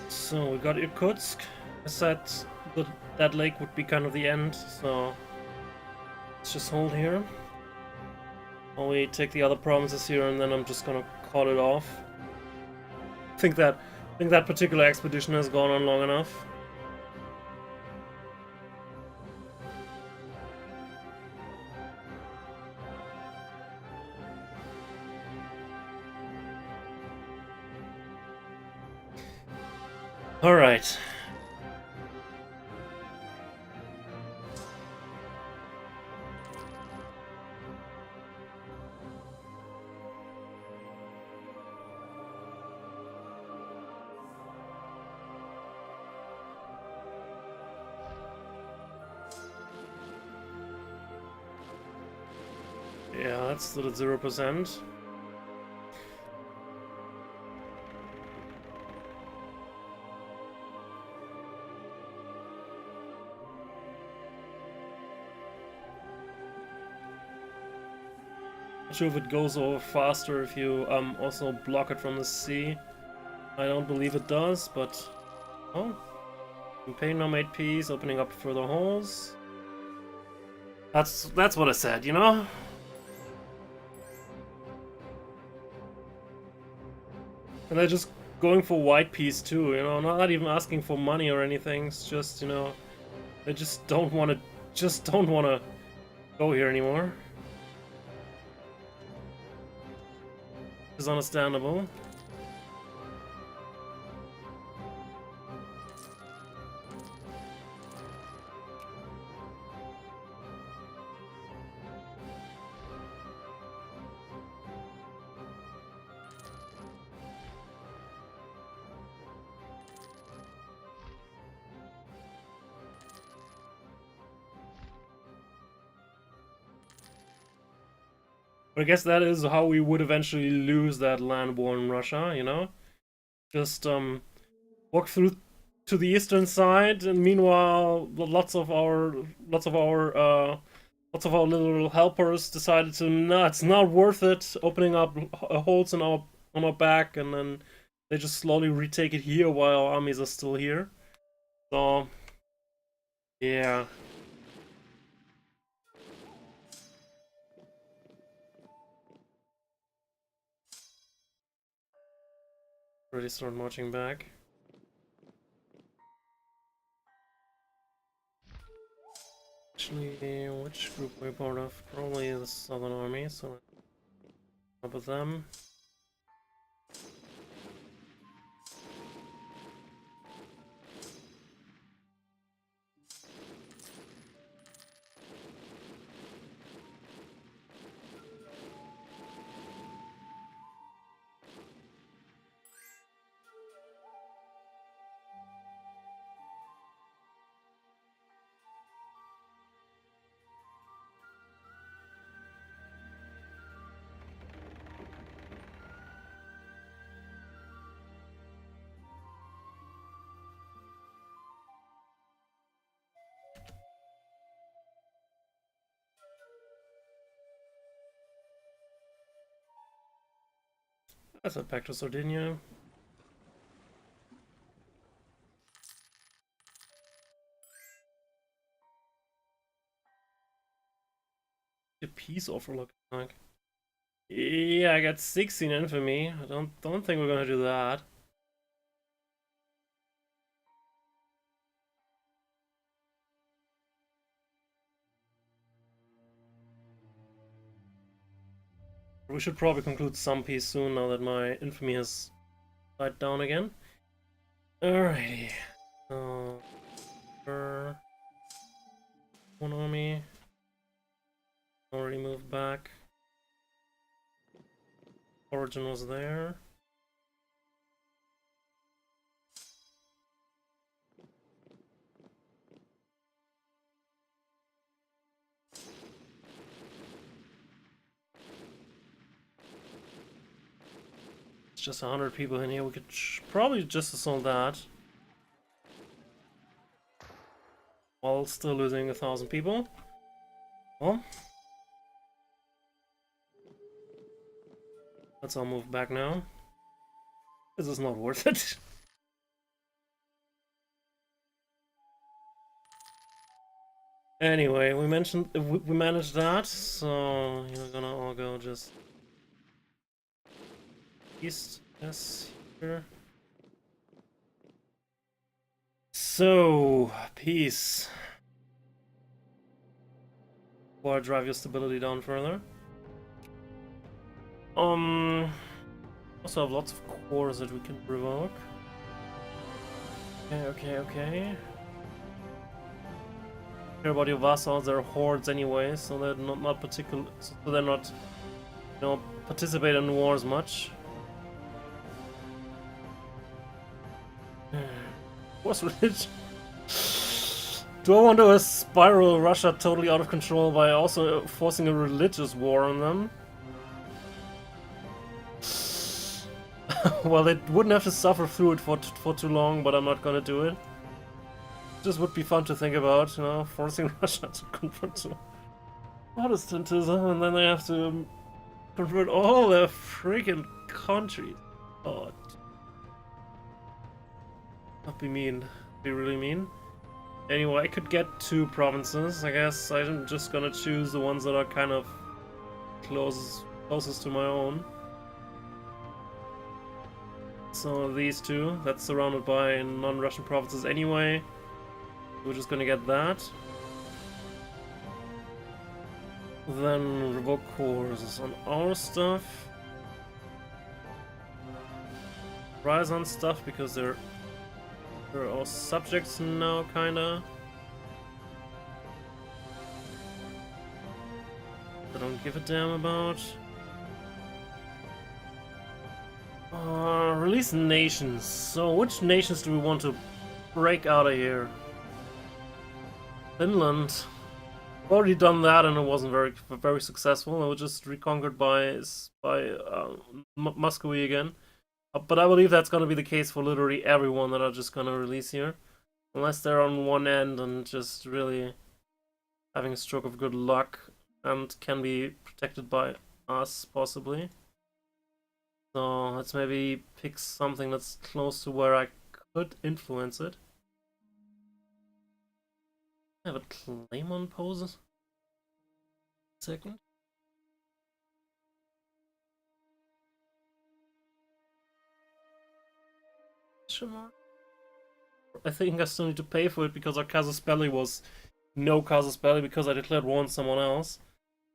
So we got Irkutsk. I said that lake would be kind of the end, so let's just hold here. While we take the other provinces here, and then I'm just gonna call it off. I think that particular expedition has gone on long enough. All right. Yeah, that's still at 0%. Not sure if it goes over faster if you also block it from the sea. I don't believe it does, but oh, campaign now made peace, opening up further holes. That's what I said, you know. And they're just going for white peace too, you know, not even asking for money or anything. It's just, you know, they just don't want to go here anymore. It's understandable. But I guess that is how we would eventually lose that land war in Russia, you know? Just walk through to the eastern side, and meanwhile lots of our little helpers decided to, no, it's not worth it, opening up holes in on our back, and then they just slowly retake it here while our armies are still here. So yeah. Already start marching back. Actually, which group we're part of? Probably the Southern Army, so up with them. That's back to Sardinia. The peace offer looking like. Yeah, I got 16 infamy. I don't think we're gonna do that. We should probably conclude some peace soon now that my infamy has died down again. Alrighty. One army. Already moved back. Origin was there. It's just 100 people in here. We could probably just assault that. While still losing 1,000 people. Well, let's all move back now. This is not worth it. Anyway, we managed that, so you're gonna all go just east, yes, here. So, peace. Before I drive your stability down further. Also have lots of cores that we can revoke. Okay. Care about your vassals, they're hordes anyway, so they're not particular, so they're not, you know, participate in wars much. What's religion? Do I want to spiral Russia totally out of control by also forcing a religious war on them? Well, they wouldn't have to suffer through it for too long, but I'm not gonna do it. Just would be fun to think about, you know, forcing Russia to convert to Protestantism, and then they have to Convert all their freaking countries. God. That'd be mean. Be really mean. Anyway, I could get 2 provinces. I guess I'm just gonna choose the ones that are kind of closest to my own. So these 2, that's surrounded by non-Russian provinces anyway. We're just gonna get that. Then revoke cores on our stuff. Rise on stuff because they're all subjects now, kinda. I don't give a damn about. Release nations. So which nations do we want to break out of here? Finland. Already done that and it wasn't very successful. It was just reconquered by Muscowy again. But I believe that's gonna be the case for literally everyone that are just gonna release here, unless they're on one end and just really having a stroke of good luck and can be protected by us possibly. So let's maybe pick something that's close to where I could influence it. I have a claim on poses. Second. I think I still need to pay for it because our casus belli was no casus belli because I declared war on someone else.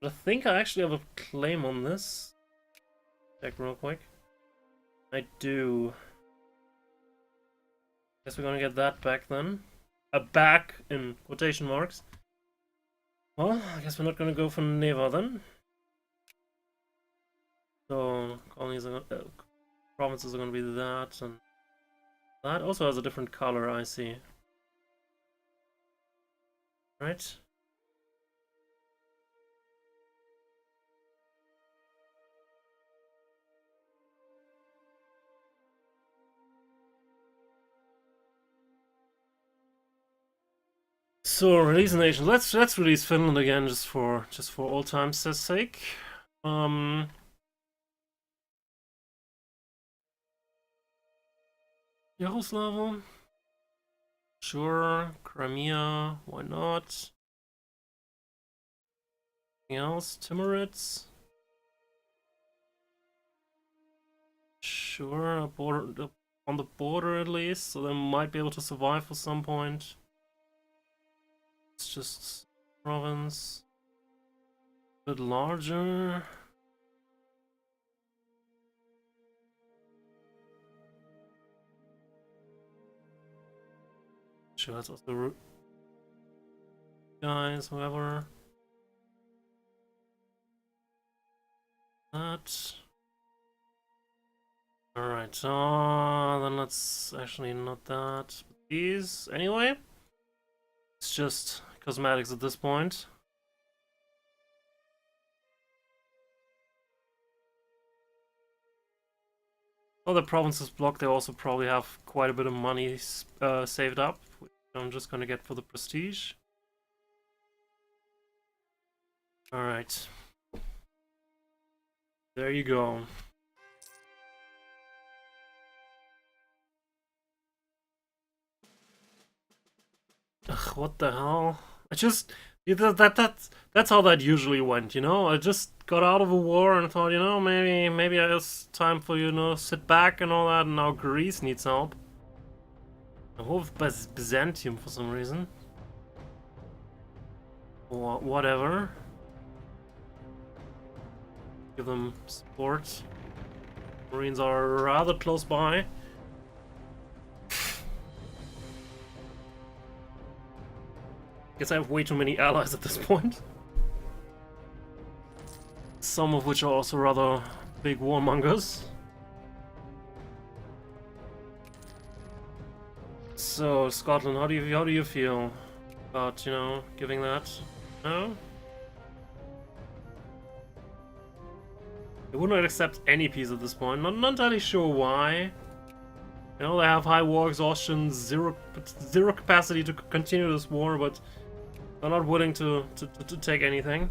But I think I actually have a claim on this. Check real quick. I do. Guess we're gonna get that back then. Back in quotation marks. Well, I guess we're not gonna go for Neva then. So colonies are provinces are gonna be that, and that also has a different color. I see. Right. So release nations. Let's release Finland again, just for old times' sake. Yaroslav. Sure. Crimea. Why not? Anything else? Timurids. Sure. A border on the border at least, so they might be able to survive for some point. It's just province. A bit larger. Sure, that's also root. Guys, whoever. That. Alright, then let's actually not that. But these, anyway. It's just cosmetics at this point. Other provinces blocked, they also probably have quite a bit of money saved up, which I'm just gonna get for the prestige. Alright. There you go. Ugh, what the hell? I just that's how that usually went, you know? I just got out of a war and thought, you know, maybe it's time for, you know, sit back and all that, and now Greece needs help. I hope Byzantium for some reason. Or whatever. Give them support. Marines are rather close by. Guess I have way too many allies at this point. Some of which are also rather big warmongers. So Scotland, how do you feel about, you know, giving that? No? They would not accept any peace at this point. Not entirely sure why. You know, they have high war exhaustion, zero capacity to continue this war, but they're not willing to take anything.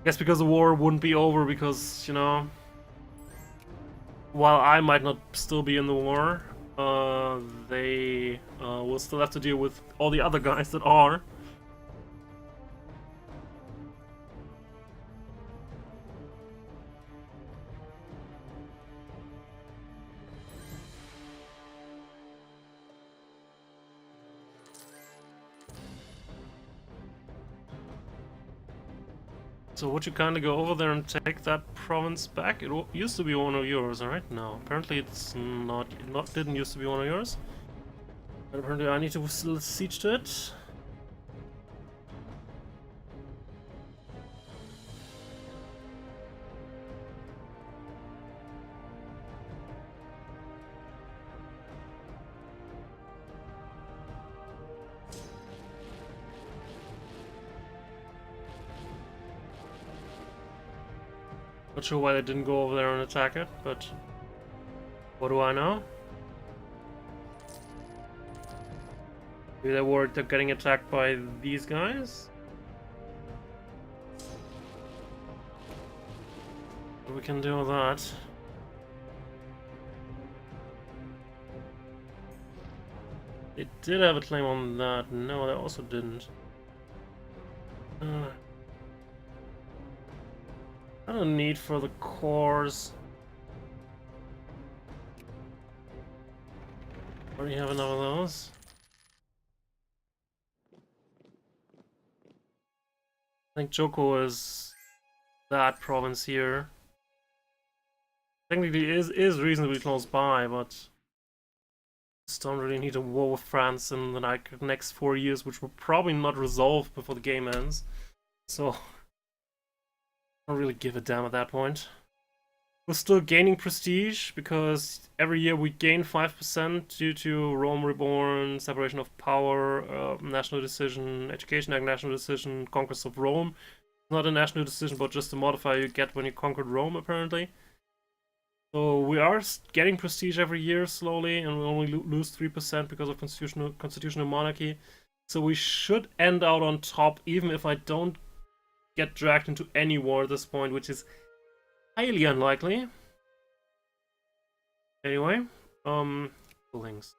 Guess because the war wouldn't be over because, you know, while I might not still be in the war, they will still have to deal with all the other guys that are. So would you kind of go over there and take that province back? It used to be one of yours, right? No, apparently it's not. Didn't used to be one of yours. But apparently I need to siege to it. Not sure why they didn't go over there and attack it, but what do I know? Maybe they're worried they're getting attacked by these guys? We can do that. They did have a claim on that. No, they also didn't. I don't need for the cores. Already have enough of those. I think Joko is that province here. Technically is reasonably close by, but just don't really need a war with France in the next 4 years, which will probably not resolve before the game ends. So I don't really give a damn at that point. We're still gaining prestige because every year we gain 5% due to Rome Reborn, Separation of Power, National Decision, Education Act National Decision, Conquest of Rome. It's not a national decision, but just a modifier you get when you conquered Rome, apparently. So we are getting prestige every year slowly, and we only lose 3% because of constitutional monarchy. So we should end out on top, even if I don't get dragged into any war at this point, which is highly unlikely. Anyway, buildings.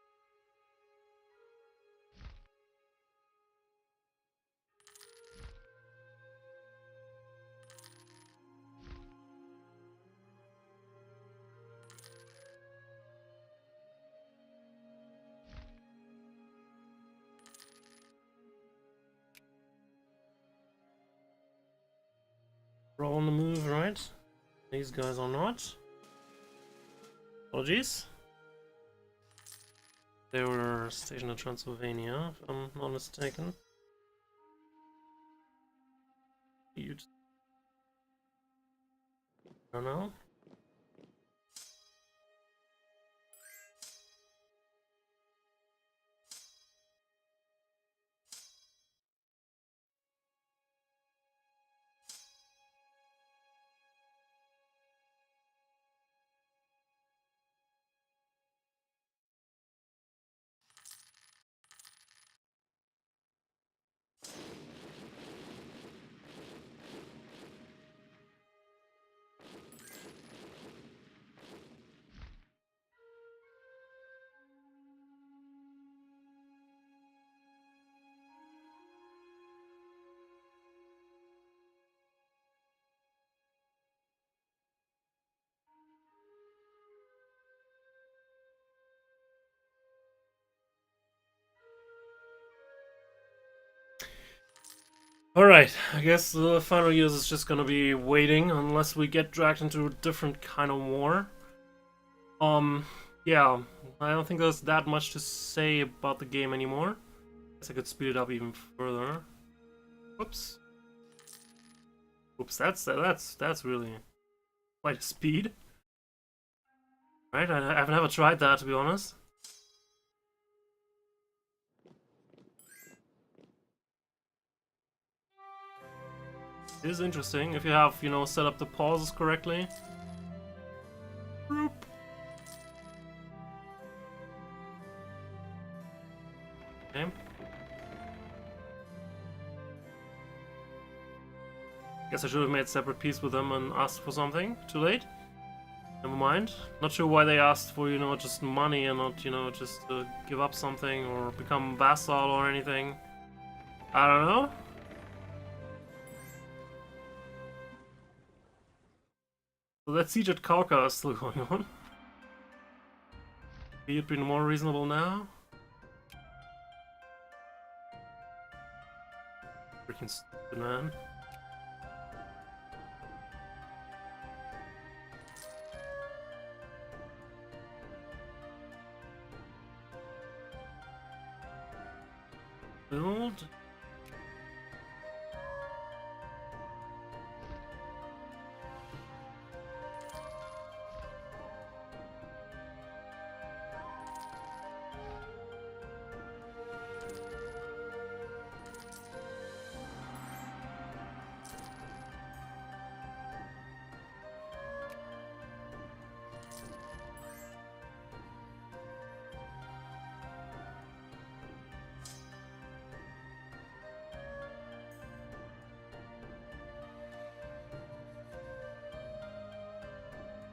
We're all on the move, right? These guys are not. Apologies. They were stationed in Transylvania, if I'm not mistaken. Huge. I don't know. Alright, I guess the final years is just gonna be waiting unless we get dragged into a different kind of war. Yeah, I don't think there's that much to say about the game anymore. Guess I could speed it up even further. Whoops. Oops, that's really quite a speed. Right, I've never tried that, to be honest. It is interesting if you have, you know, set up the pauses correctly. Okay. Guess I should have made separate peace with them and asked for something. Too late. Never mind. Not sure why they asked for, you know, just money and not, you know, just give up something or become vassal or anything. I don't know. So that siege at Kauka is still going on. Be it been more reasonable now? Freaking stupid, man. Build.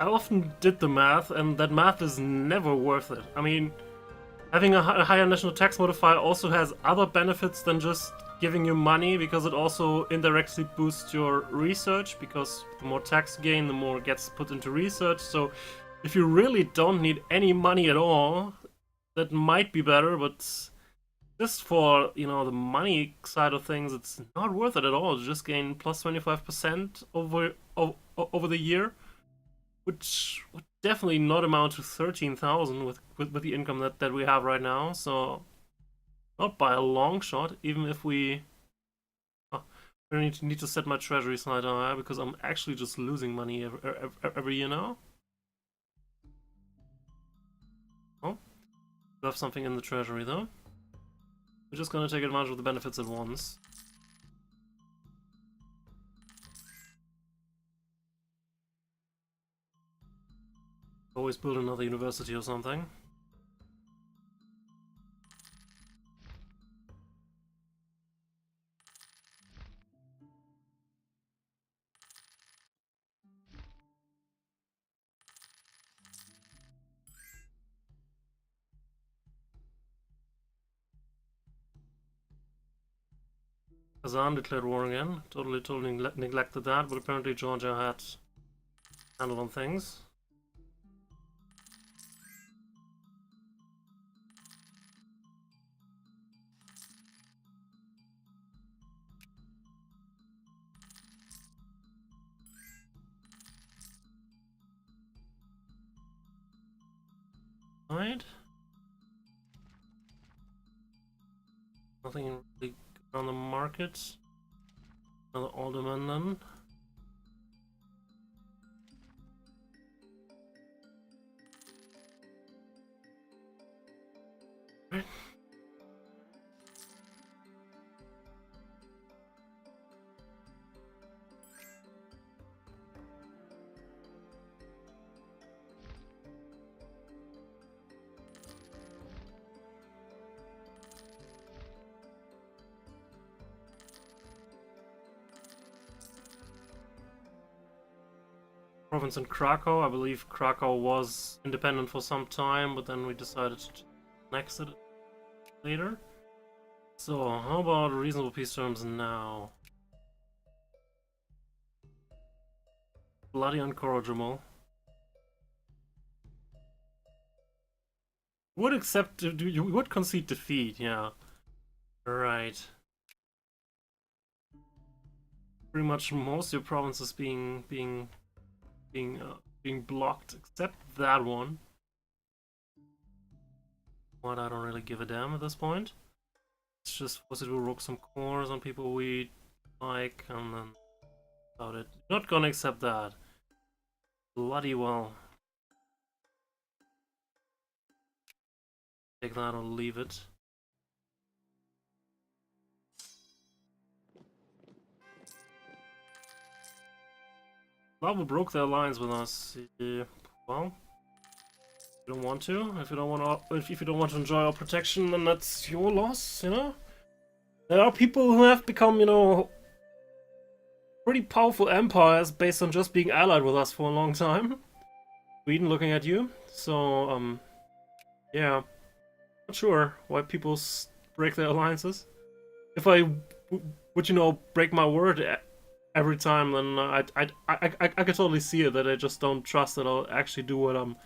I often did the math, and that math is never worth it. I mean, having a higher national tax modifier also has other benefits than just giving you money, because it also indirectly boosts your research, because the more tax you gain, the more gets put into research. So if you really don't need any money at all, that might be better, but just for, you know, the money side of things, it's not worth it at all. You just gain plus 25% over the year, which would definitely not amount to 13,000 with the income that we have right now. So not by a long shot, even if we I need to set my treasury slightly higher, because I'm actually just losing money every year now. Oh, we have something in the treasury though. We're just gonna take advantage of the benefits at once. Always build another university or something. Kazan declared war again. Totally neglected that, but apparently Georgia had handle on things. Right. Nothing really good on the market. Another alderman then. Right. Province in Krakow. I believe Krakow was independent for some time, but then we decided to annex it later. So, how about reasonable peace terms now? Bloody incorrigible. Would accept. You would concede defeat, yeah. Right. Pretty much most of your provinces being blocked, except that one. What, I don't really give a damn at this point. It's just force it to rock some cores on people we like, and then about it. Not gonna accept that. Bloody well. Take that or leave it. Lava broke their alliance with us. Yeah, well, if you don't want to. If you don't want to, if you don't want to enjoy our protection, then that's your loss. You know, there are people who have become, you know, pretty powerful empires based on just being allied with us for a long time. Sweden, looking at you. So, yeah, not sure why people break their alliances. If I would, you know, break my word every time, then I could totally see it that I just don't trust that I'll actually do what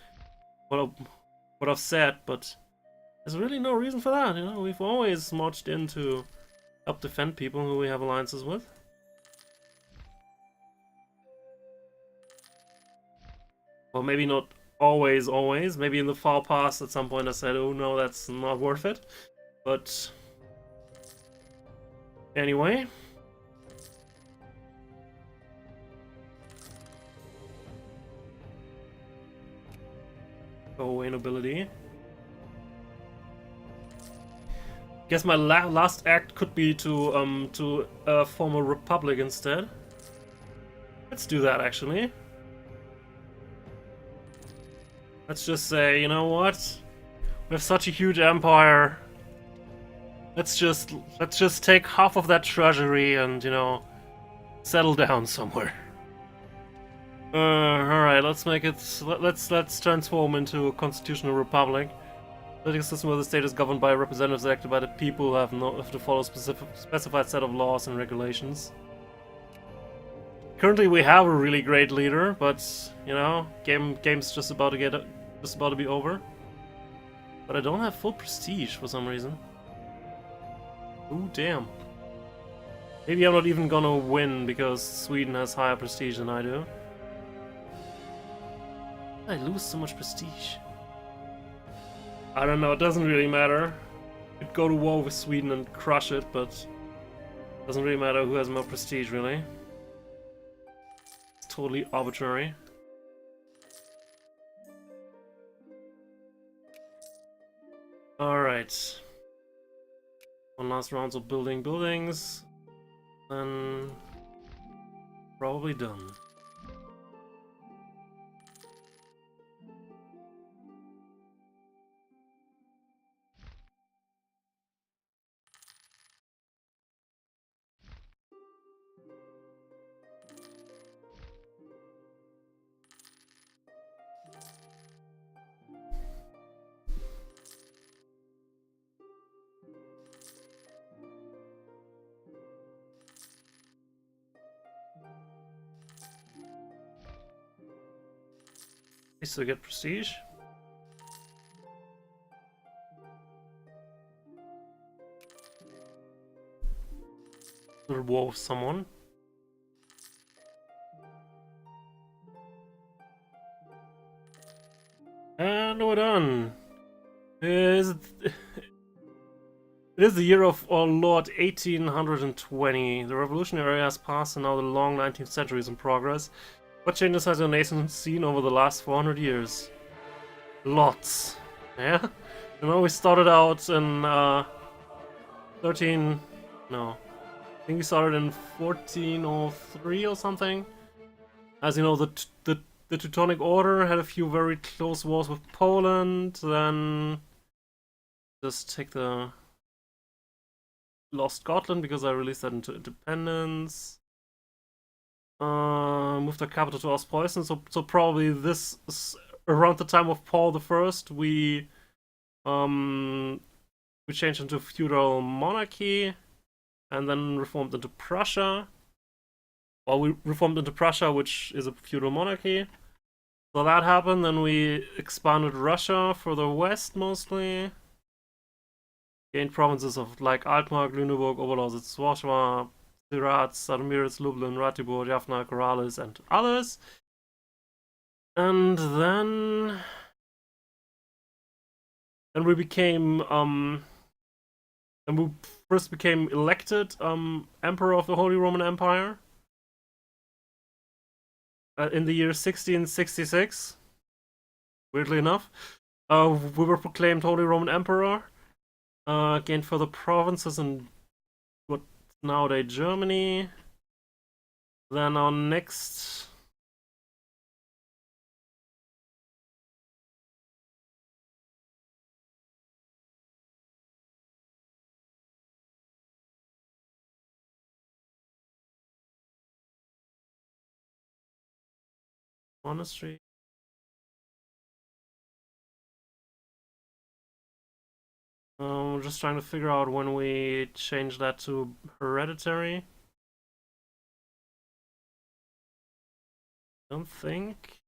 I've said. But there's really no reason for that. You know, we've always marched in to help defend people who we have alliances with. Well, maybe not always. Maybe in the far past at some point I said, oh no, that's not worth it. But anyway. Go away, nobility. Guess my last act could be to form a republic instead. Let's do that, actually. Let's just say, you know what? We have such a huge empire. Let's just take half of that treasury and, you know, settle down somewhere. Alright, let's make it. Let's transform into a constitutional republic. Political system where the state is governed by representatives elected by the people who have to follow specified set of laws and regulations. Currently, we have a really great leader, but you know, game's just about to be over. But I don't have full prestige for some reason. Ooh, damn. Maybe I'm not even gonna win because Sweden has higher prestige than I do. I lose so much prestige. I don't know, it doesn't really matter. Could go to war with Sweden and crush it, but it doesn't really matter who has more prestige, really. It's totally arbitrary. Alright. One last round of building buildings. Then probably done. I still get prestige. Little war with someone. And we're done. It is the year of our Lord 1820. The revolutionary era has passed and now the long 19th century is in progress. What changes has your nation seen over the last 400 years? Lots. Yeah? You know, we started out in 13... No. I think we started in 1403 or something. As you know, the Teutonic Order had a few very close wars with Poland, then just take the lost Scotland because I released that into independence. Moved the capital to Ostpreußen, so probably this is around the time of Paul the First we changed into feudal monarchy and then reformed into Prussia. Well, we reformed into Prussia, which is a feudal monarchy. So that happened, then we expanded Russia further west mostly. Gained provinces of like Altmark, Lüneburg, Oberlausitz, Warsaw, Sirat, Sadomiris, Lublin, Ratibor, Jaffna, Corrales, and others. And then we became and we first became elected Emperor of the Holy Roman Empire in the year 1666. Weirdly enough, we were proclaimed Holy Roman Emperor. Gained further provinces in what's nowadays Germany. Then our next Monastery. We're just trying to figure out when we change that to hereditary. Don't think.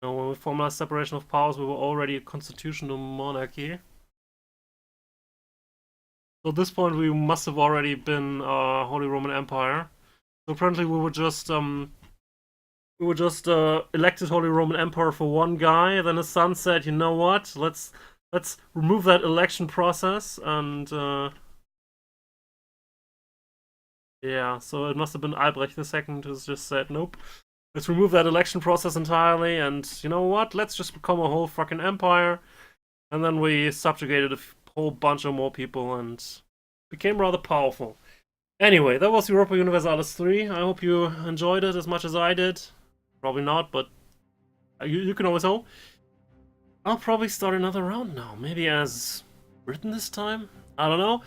No, when we formalized separation of powers, we were already a constitutional monarchy. So at this point, we must have already been Holy Roman Empire. So apparently, we were just elected Holy Roman Emperor for one guy. Then his son said, "You know what? Let's remove that election process." And yeah, so it must have been Albrecht II who just said, "Nope, let's remove that election process entirely." And you know what? Let's just become a whole fucking empire. And then we subjugated a whole bunch of more people and became rather powerful. Anyway, that was Europa Universalis III. I hope you enjoyed it as much as I did. Probably not, but you can always hope. I'll probably start another round now. Maybe as written this time? I don't know.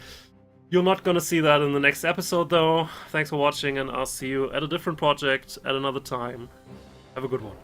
You're not gonna see that in the next episode, though. Thanks for watching, and I'll see you at a different project at another time. Have a good one.